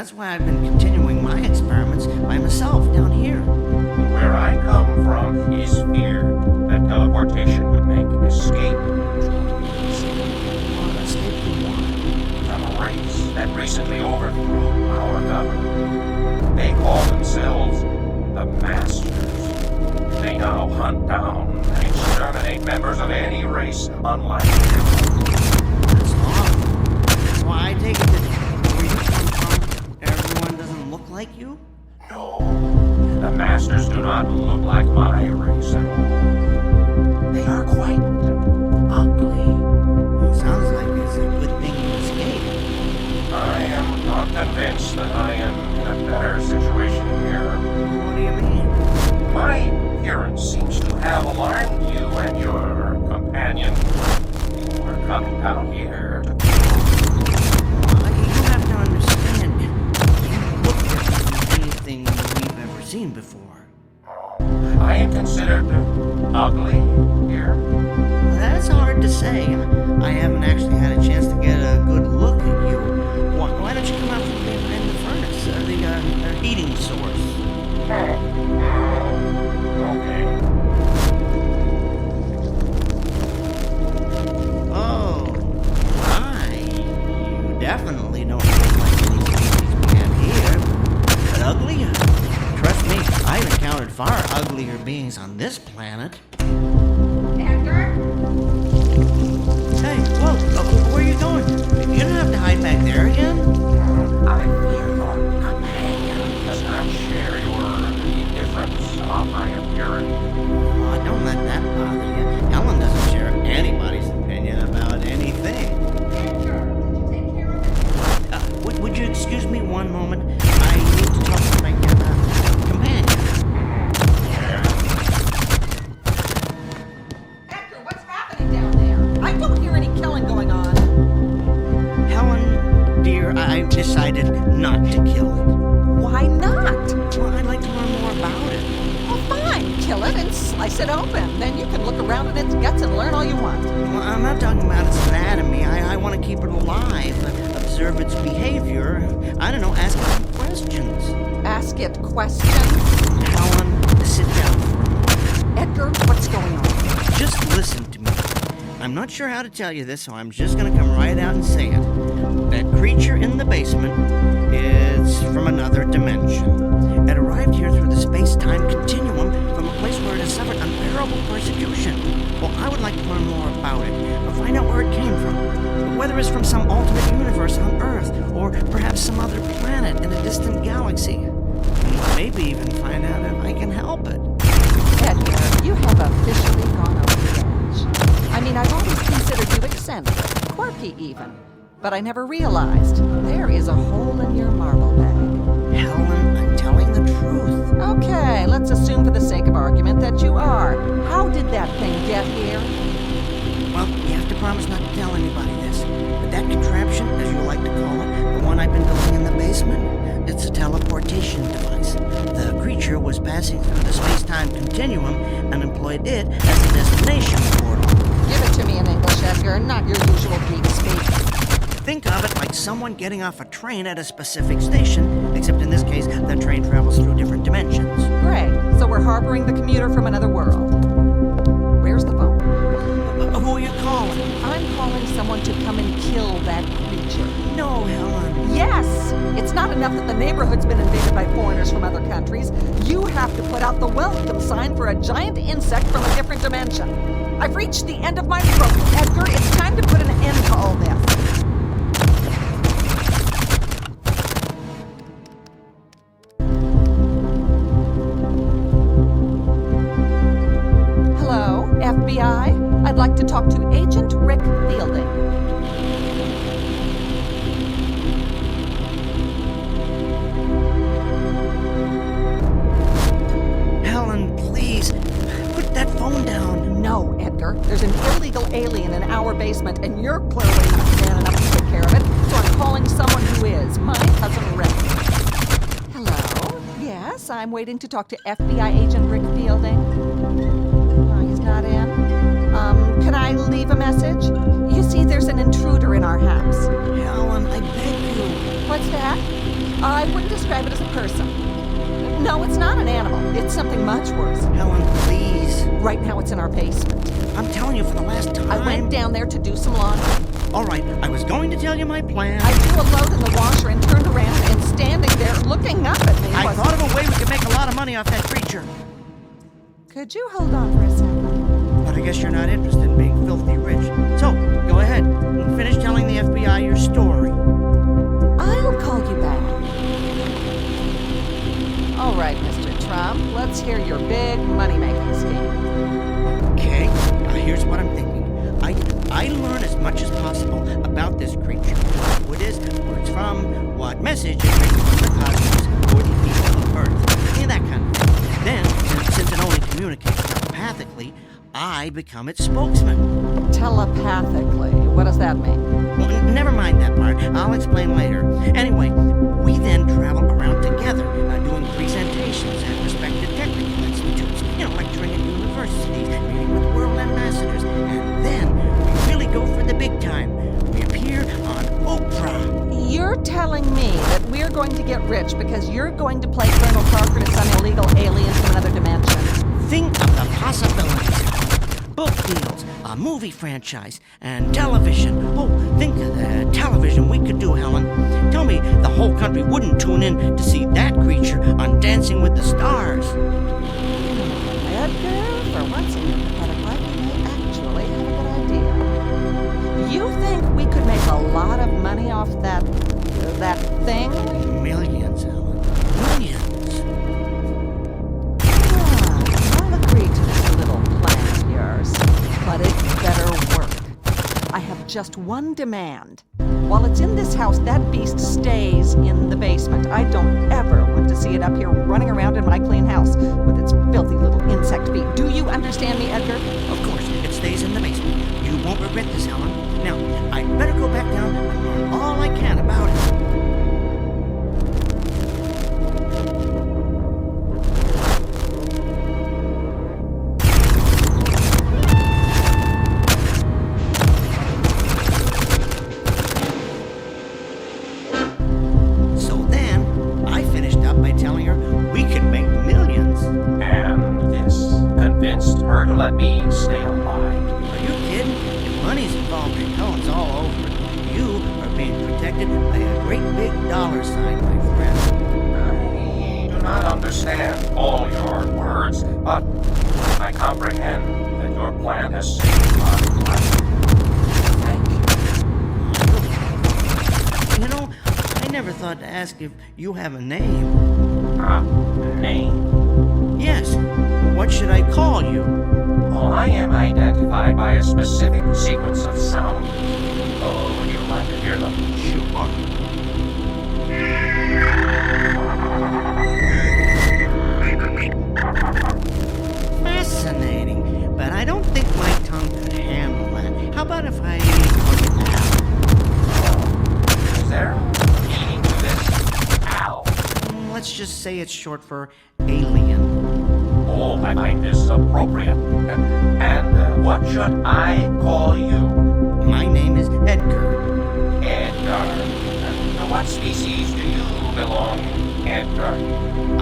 That's why I've been continuing my experiments by myself down here. Where I come from is fear that teleportation would make escape. Escape from what? From a race that recently overthrew our government. They call themselves the Masters. They now hunt down and exterminate members of any race unlike them. That's awful. That's why I take it that where you come from, everyone doesn't look like you? No, the Masters do not look like my race at all. They are quite ugly. Well, sounds like it's a good thing you escaped. I am not convinced that I am in a better situation here. What do you mean? My appearance seems to have alarmed you and your companion. You were coming down here to You have to understand, you look different than anything we've ever seen before. I am considered ugly here. Well, that's hard to say. I haven't actually had a chance to get a good look at you. Why don't you come out from behind the furnace, the heating source? Okay. Oh, you definitely don't look like any species we have here. But ugly? Trust me, I've encountered far uglier beings on this planet. Edgar? Hey, whoa, where are you going? You don't have to hide back there again. I fear your companion does not share your indifference of my appearance. Oh, don't let that bother you. Helen doesn't share anybody's opinion about anything. Would you excuse me one moment? I need to talk to my companion. Edgar, what's happening down there? I don't hear any killing going on. Helen, dear, I've decided not to kill it. Why not? Well, I'd like to learn more about it. Well, fine. Kill it and slice it open. Then you can look around at its guts and learn all you want. Well, I'm not talking about its anatomy. I want to keep it alive, observe its behavior. I don't know, ask it some questions. Ask it questions? Helen, sit down for a moment. Edgar, what's going on? Just listen to me. I'm not sure how to tell you this, so I'm just going to come right out and say it. That creature in the basement is from another dimension. It arrived here through the space-time continuum from a place where it has suffered unbearable persecution. Well, I would like to learn more about it, and find out where it came from. Whether it's from some alternate universe on Earth, or perhaps some other planet in a distant galaxy. And maybe even find out if I can help it. Edgar, you have officially gone over the edge. I mean, I've always considered you eccentric, quirky even. But I never realized there is a hole in your marble bag. Helen, I'm telling the truth. Okay, let's assume for the sake of argument that you are. How did that thing get here? Well, you have to promise not to tell anybody this. But that contraption, as you like to call it, the one I've been building in the basement, it's a teleportation device. The creature was passing through the space-time continuum and employed it as a destination portal. Give it to me in English, Edgar, not your usual geek speak. Think of it like someone getting off a train at a specific station, except in this case, the train travels through different dimensions. Great. So we're harboring the commuter from another world. Where's the phone? Who are you calling? I'm calling someone to come and kill that creature. No, Helen. Yes! It's not enough that the neighborhood's been invaded by foreigners from other countries. You have to put out the welcome sign for a giant insect from a different dimension. I've reached the end of my rope, Edgar. It's time to put an end to all this. Hello, FBI? I'd like to talk to Agent Rick Fielding. Helen, please, put that phone down. No, Edgar. There's an illegal alien in our basement, and you're clearly not man enough to take care of it, so I'm calling someone who is. My cousin Rick. Hello? Yes, I'm waiting to talk to FBI Agent Rick Fielding. Oh, he's not in. Can I leave a message? You see, there's an intruder in our house. Helen, I beg you. What's that? I wouldn't describe it as a person. No, it's not an animal. It's something much worse. Helen, please. Right now it's in our basement. I'm telling you for the last time. I went down there to do some laundry. All right, I was going to tell you my plan. I threw a load in the washer and turned around, and standing there looking up at me I thought of a way we could make a lot of money off that creature. Could you hold on for a second? But I guess you're not interested in being filthy rich. So, go ahead and finish telling the FBI your story. I'll call you back. All right, Mr. Trump, let's hear your big money-making scheme. Okay, now here's what I'm thinking. I learn as much as possible about this creature. Who it is, where it's from, what message it brings from the cosmos or the people of Earth. And that kind of thing. Then, since it only communicates telepathically, I become its spokesman. Telepathically? What does that mean? Well, never mind that part. I'll explain later. Anyway, we then travel around together, doing presentations at respected technical institutes, lecturing at universities, meeting with world ambassadors, and then we really go for the big time. We appear on Oprah. You're telling me that we're going to get rich because you're going to play Colonel Parker as some illegal alien from another dimension? Think of the possibilities. Book deals, a movie franchise, and television. Oh, think of the television we could do, Helen. Tell me the whole country wouldn't tune in to see that creature on Dancing with the Stars. Edgar, for once in your pathetic life, you may actually have a good idea. You think we could make a lot of money off that thing? Millions, Helen. Millions. I'll agree to this little plan of yours, but it better work. I have just one demand. While it's in this house, that beast stays in the basement. I don't ever want to see it up here running around in my clean house with its filthy little insect feet. Do you understand me, Edgar? Of course, it stays in the basement. You won't regret this, Helen. Now, I'd better go back down and learn all I can about it. Let me stay alive. Are you kidding? If money's involved, Helen's all over it. You are being protected by a great big dollar sign, my friend. I do not understand all your words, but I comprehend that your plan has saved my life. Thank you. I never thought to ask if you have a name. A name? Yes. What should I call you? Well, I am identified by a specific sequence of sounds. Oh, would you like to hear them? Sure. Fascinating, but I don't think my tongue could handle that. How about if I call you Al? Is there meaning to this? Al? Let's just say it's short for alien. Oh, I find this appropriate. And what should I call you? My name is Edgar. Edgar. To what species do you belong, Edgar?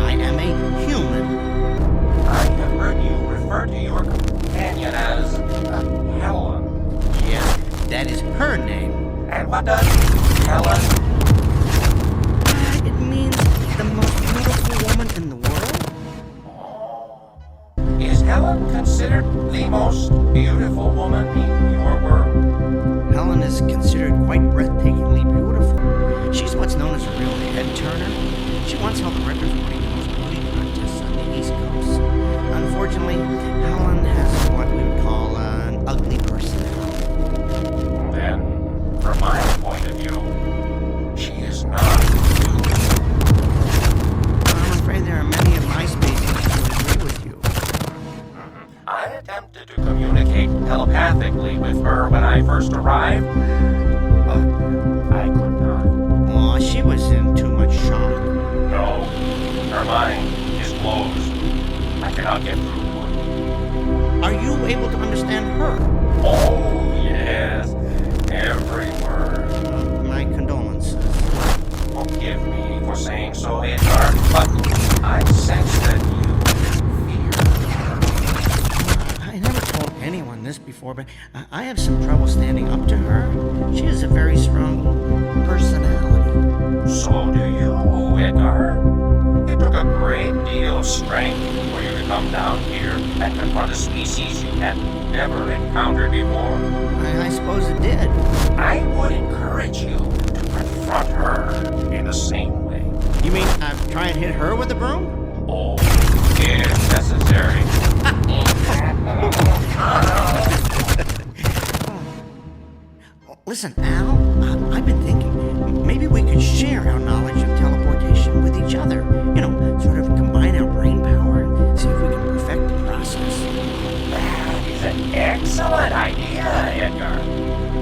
I am a human. I have heard you refer to your companion as Helen. Yes, that is her name. And what does Helen? It means the most beautiful woman in the world. Is Helen considered the most beautiful woman in your world? Helen is considered quite breathtakingly beautiful. She's what's known as a real head-turner. She once held the record for winning the most beauty contests on the East Coast. Unfortunately, Helen has what we would call an ugly personality. Then, from my point of view, she is not beautiful. I'm afraid there are many of my species who agree with you. I attempted to communicate telepathically with her when I first arrived, but I could not. Aw, she was in too much shock. No, her mind is closed. I cannot get through to her. Are you able to understand her? Oh, yes. Every word. My condolences. Forgive me for saying anyone this before, but I have some trouble standing up to her. She has a very strong personality. So do you, Edgar. It took a great deal of strength for you to come down here and confront a species you had never encountered before. I suppose it did. I would encourage you to confront her in the same way. You mean try and hit her with a broom? Oh, if necessary. Listen, Al, I've been thinking maybe we could share our knowledge of teleportation with each other. You know, sort of combine our brain power and see if we can perfect the process. That is an excellent idea, Edgar.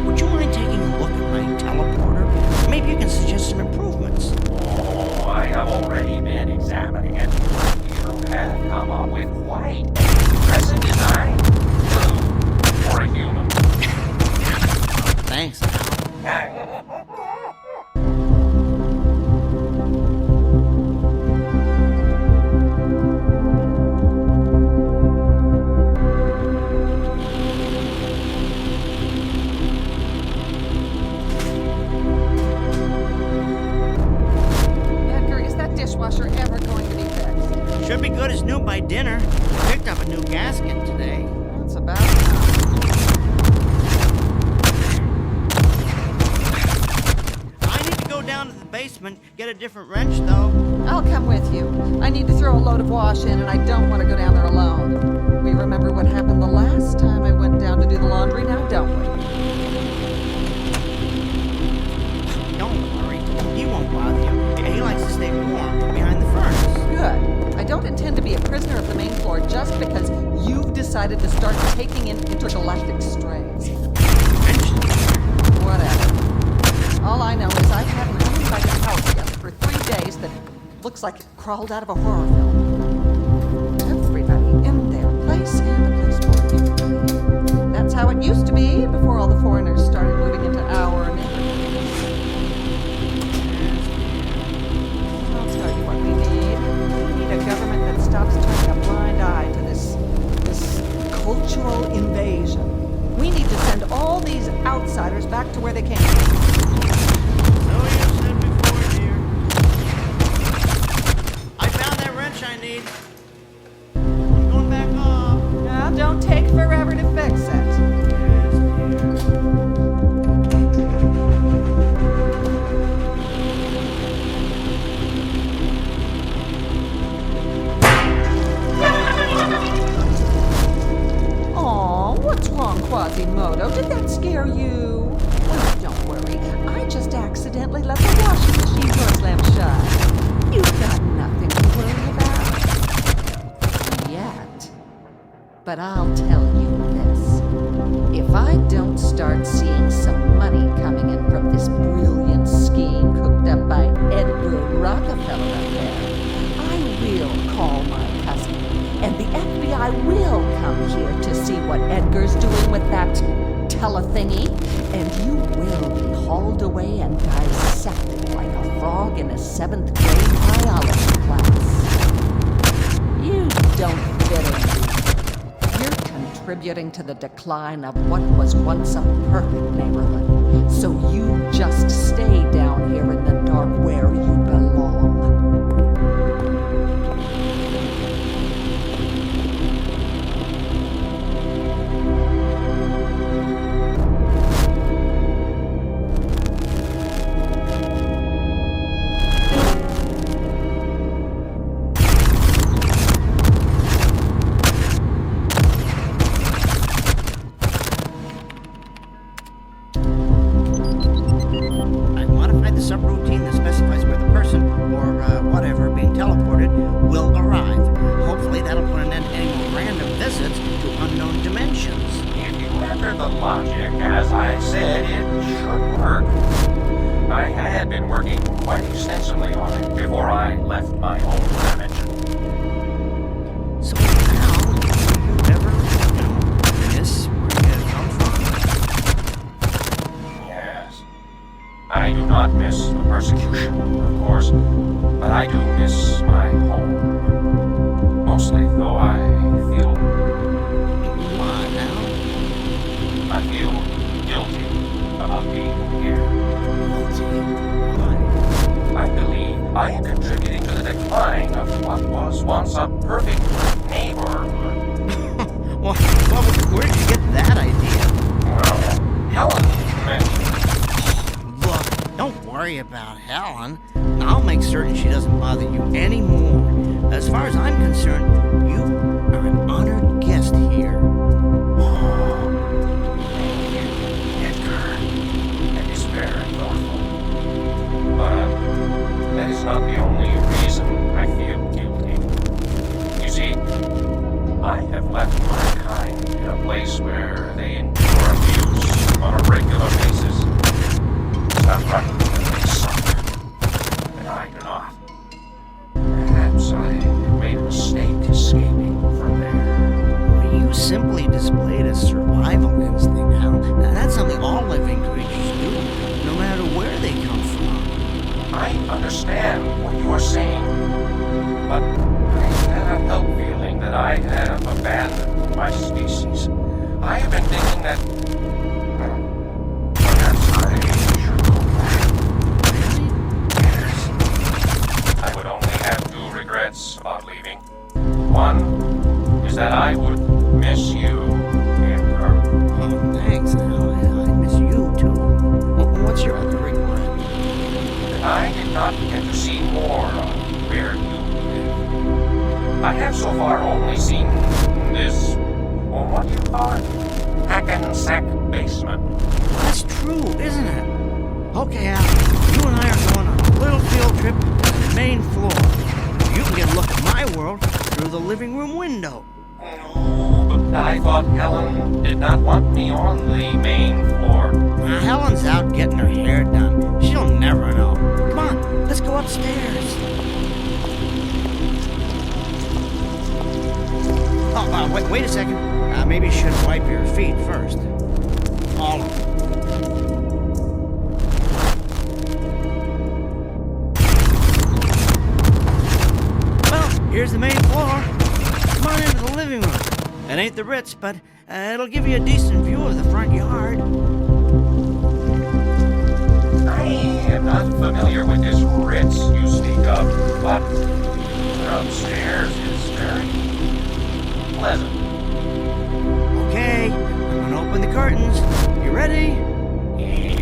Would you mind taking a look at my teleporter? Maybe you can suggest some improvements. Oh, I have already been examining it. You have come up with quite a impressive design for a human. Thanks, Edgar, is that dishwasher ever going to be fixed? Should be good as new by dinner. Picked up a new gasket today. That's about enough. Down to the basement, get a different wrench though. I'll come with you. I need to throw a load of wash in and I don't want to go down there alone. We remember what happened the last time I went down to do the laundry now, don't we? Don't worry, he won't bother you. He likes to stay warm behind the furnace. Good. I don't intend to be a prisoner of the main floor just because you've decided to start taking in intergalactic strays. Whatever. All I know is I haven't come inside the house yet for 3 days that looks like it crawled out of a horror film. Everybody in their place and a place for everybody. That's how it used to be before all the foreigners started moving into our neighborhood. I'll tell you what we need. We need a government that stops turning a blind eye to this cultural invasion. We need to send all these outsiders back to where they came from. I need. I'm going back off. Now, don't take forever to fix it. Aw, what's wrong, Quasimodo? Did that scare you? Oh, don't worry. I just accidentally left the washing machine door slammed shut. You've got nothing to worry about. But I'll tell you this. If I don't start seeing some money coming in from this brilliant scheme cooked up by Edgar Rockefeller up there, I will call my cousin, and the FBI will come here to see what Edgar's doing with that telethingy, and you will be hauled away and dissected like a frog in a 7th grade biology class. You don't fit in. Contributing to the decline of what was once a perfect neighborhood. So you just stay down here in the dark where you belong. Subroutine that specifies where the person, or whatever, being teleported will arrive. Hopefully that'll put an end to any more random visits to unknown dimensions. If you enter the logic, as I said, it should work. I had been working quite extensively on it before I left my own dimension. So now, do you ever, miss where you come from? Yes. I do not miss the persecution, of course, but I do miss my home. Mostly, though I feel... Why now? worry about Helen. I'll make certain she doesn't bother you anymore. As far as I'm concerned, you are an honored guest here. Thank you, Edgar. That is very thoughtful. But that is not the only reason I feel guilty. You see, I have left my kind in a place where they endure abuse on a regular basis. It's not right that they suffer, and I do not. Perhaps I have made a mistake escaping from there. You simply displayed a survival instinct, Hal. That's something all living creatures do, no matter where they come from. I understand what you are saying, but I cannot help feeling that I have abandoned my species. I have been thinking that perhaps I should go back. Yes. I would only have two regrets about leaving. One is that I would miss you, Edgar. Oh, thanks, Hal. I miss you, too. What's your other regret? That I did not get to see more of where you live. I have so far only seen this, or what do you call it? Hackensack basement. That's true, isn't it? Okay, Al, you and I are going on a little field trip to the main floor. You can get a look at my world through the living room window. But I thought Helen did not want me on the main floor. Helen's out getting her hair done. She'll never know. Come on, let's go upstairs. Oh, wait a second. Maybe you should wipe your feet first. All of them. Well, here's the main floor. Come on into the living room. It ain't the Ritz, but it'll give you a decent view of the front yard. I am not familiar with this Ritz you speak of, but upstairs is very pleasant. Okay, I'm gonna open the curtains. You ready?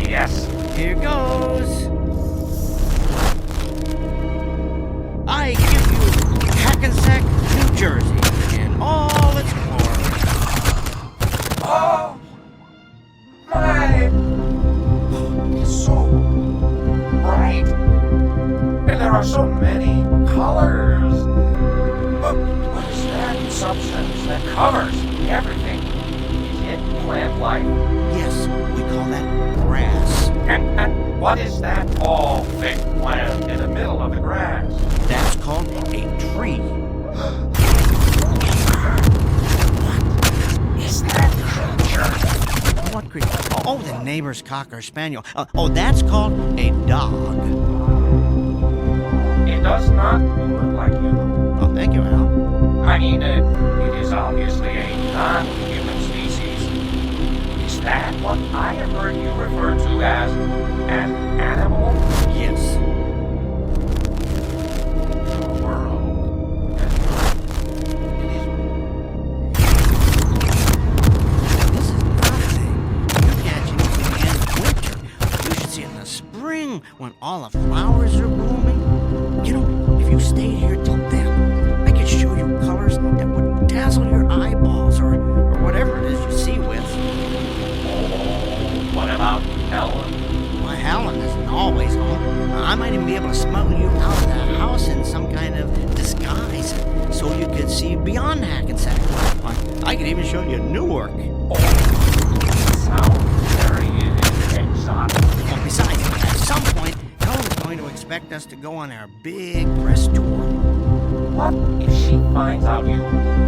Yes. Here goes. I give you Hackensack, New Jersey, in all its glory. Oh, my! It's so bright, and there are so many colors. But what is that substance that covers everything? Is it plant life? Yes, we call that grass. And what is that tall, thick plant in the middle of the grass? That's called a tree. What is that creature? What creature? Oh, the neighbor's cocker spaniel. Oh, that's called a dog. It does not look like you. Oh, thank you, Al. I mean, it is obviously a non-human species. Is that what I have heard you refer to as an animal? Yes. The world. This is nothing. You're catching it at the end of winter. You should see it in the spring when all the flowers are blooming. You know, if you stayed here till then, I could show you colors that would dazzle your eyeballs or whatever it is you see with. Oh, what about Helen? Well, Helen isn't always home. I might even be able to smuggle you out of the house in some kind of disguise so you could see beyond Hackensack. I could even show you Newark. Oh, sounds very exotic. Well, besides, at some point, Helen's going to expect us to go on our big press tour. What if she finds out you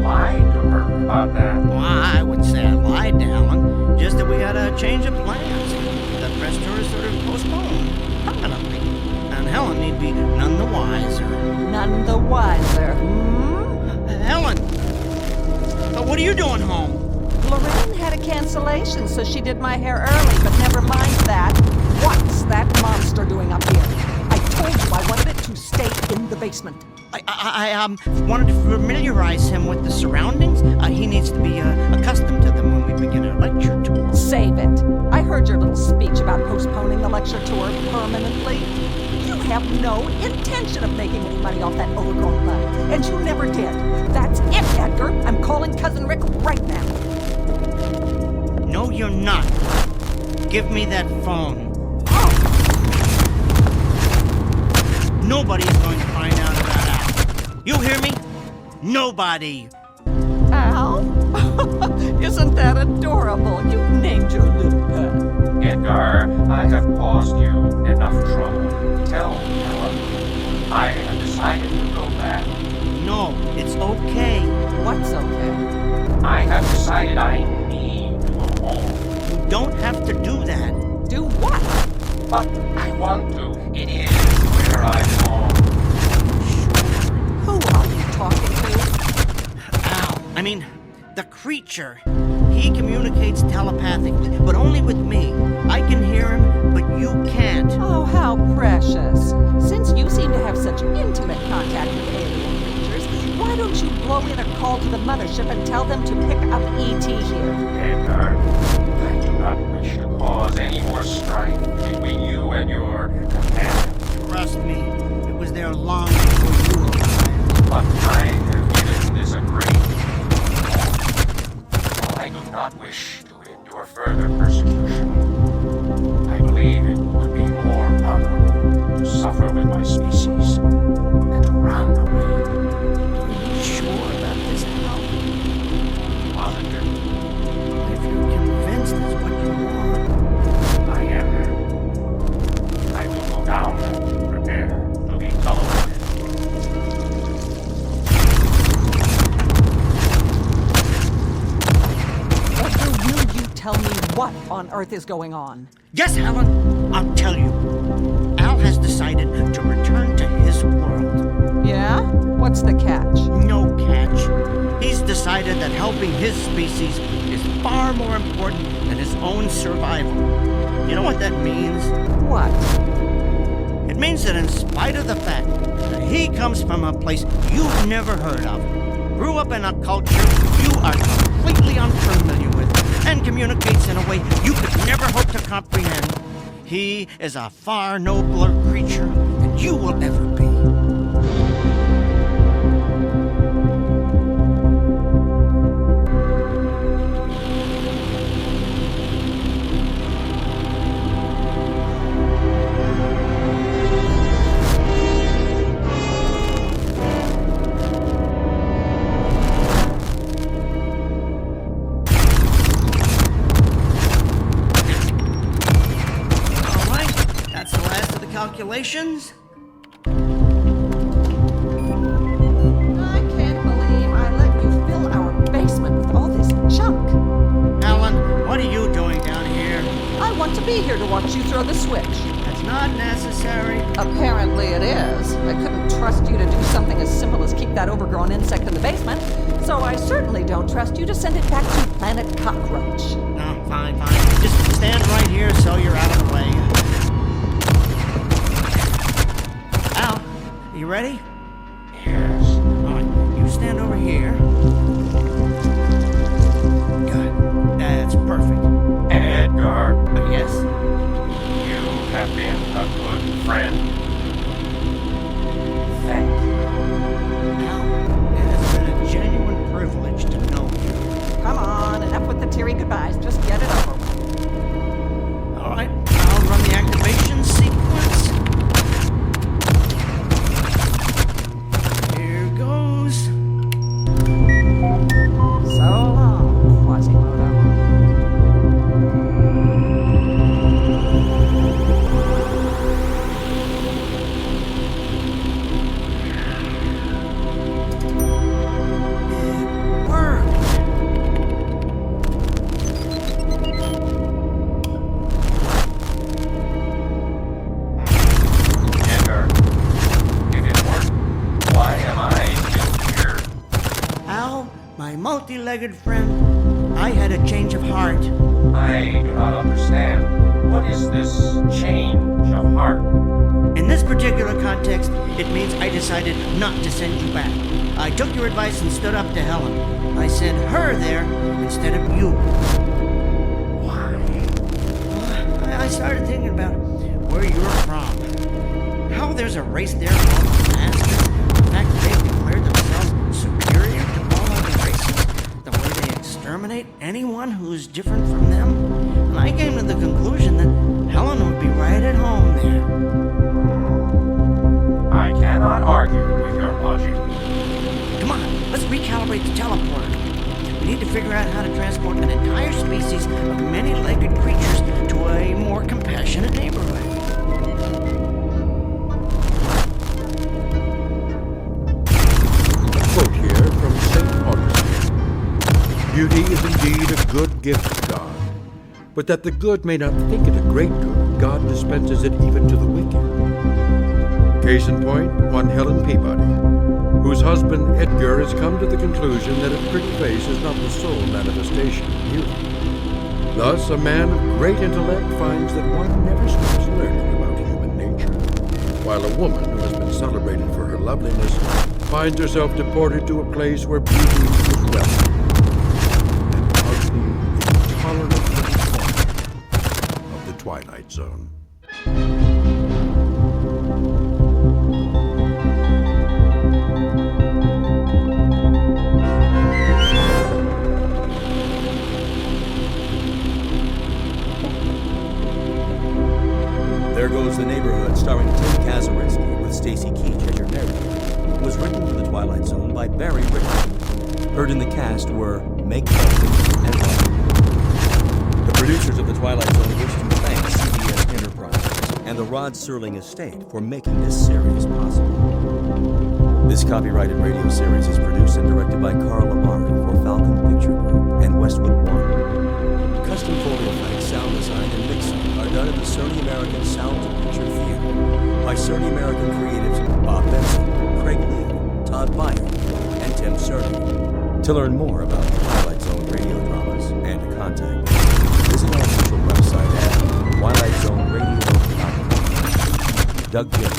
lied to her about that? Well, I wouldn't say I lied to Helen, just that we had a change of plans. The press tour is sort of postponed, permanently. And Helen need be none the wiser. None the wiser, Helen! What are you doing home? Lorraine had a cancellation, so she did my hair early, but never mind that. What's that monster doing up here? I told you I wanted it to stay in the basement. I wanted to familiarize him with the surroundings. He needs to be accustomed to them when we begin our lecture tour. Save it. I heard your little speech about postponing the lecture tour permanently. You have no intention of making any money off that overgrown bud, and you never did. That's it, Edgar. I'm calling Cousin Rick right now. No, you're not. Give me that phone. Nobody is going to find out about Al. You hear me? Nobody. Al? Isn't that adorable? You've named your little pet. Edgar, I have caused you enough trouble. Tell Helen, I have decided to go back. No, it's okay. What's okay? I have decided I need to go home. You don't have to do that. Do what? But I want to. It is where I belong. Who are you talking to? Al, I mean, the creature. He communicates telepathically, but only with me. I can hear him, but you can't. Oh, how precious. Since you seem to have such intimate contact with alien creatures, why don't you blow in a call to the mothership and tell them to pick up E.T. here? Edgar, I do not wish to cause any more strife between you and your companion. Trust me, it was there long before you arrived. But I have given this a great deal. I do not wish to endure further persecution. I believe it would be more honorable to suffer with my species than to run away. Are you sure about this, Al? Positive. If you're convinced it's what you want. I am. I will go down and prepare to be teleported. Edgar, will you tell me what on earth is going on? Yes, Helen, I'll tell you. Al has decided to return to his world. Yeah? What's the catch? No catch. He's decided that helping his species is far more important than his own survival. You know what that means? What? It means that in spite of the fact that he comes from a place you've never heard of, grew up in a culture you are completely unfamiliar with, and communicates in a way you could never hope to comprehend, he is a far nobler creature than you will ever be. Calculations? I can't believe I let you fill our basement with all this junk. Alan, what are you doing down here? I want to be here to watch you throw the switch. That's not necessary. Apparently it is. I couldn't trust you to do something as simple as keep that overgrown insect in the basement, so I certainly don't trust you to send it back to Planet Cockroach. No, fine. Just stand right here so you're out of the way. Al, you ready? Yes. All right, you stand over here. Good. That's perfect. Edgar. Yes? You have been a good friend. Thank you. Al, it has been a genuine privilege to know you. Come on, enough with the teary goodbyes. Just get it over with. All right, I'll run the activation sequence. Here goes. So long, Quasimodo. multi-legged friend, I had a change of heart. I do not understand. What is this change of heart? In this particular context, it means I decided not to send you back. I took your advice and stood up to Helen. I sent her there instead of you. Why? started thinking about where you're from. How there's a race there called the Masters. In fact, they've declared themselves superior to all other races. The way they exterminate anyone who's different from them. And I came to the conclusion that Helen would be right at home there. I cannot argue with your logic. Come on, let's recalibrate the teleporter. We need to figure out how to transport an entire species of many-legged creatures to a more compassionate neighborhood. A quote here from St. Augustine. Beauty is indeed a good gift of God, but that the good may not think it a great good, God dispenses it even to the wicked. Case in point, one Helen Peabody, whose husband Edgar has come to the conclusion that a pretty face is not the sole manifestation of beauty. Thus, a man of great intellect finds that one never stops learning about human nature, while a woman who has been celebrated for her loveliness finds herself deported to a place where beauty is welcome, an ugly, intolerant little corner of the Twilight Zone. There Goes the Neighborhood, starring Tim Kazurinsky, with Stacy Keach as your narrator, was written for the Twilight Zone by Barry Richardson. Heard in the cast were Meg Felton and Rob. The producers of the Twilight Zone wish to thank CBS Enterprises and the Rod Serling Estate for making this series possible. This copyrighted radio series is produced and directed by Carl Amari for Falcon Picture Group and Westwood One. Custom photo effects, sound design, and mixing are done at the Sony American Sound and Picture Theater by Sony American creatives Bob Benson, Craig Lee, Todd Meyer, and Tim Cerny. To learn more about the Twilight Zone radio dramas and to contact them, visit our official website at twilightzoneradio.com. Doug Gibbs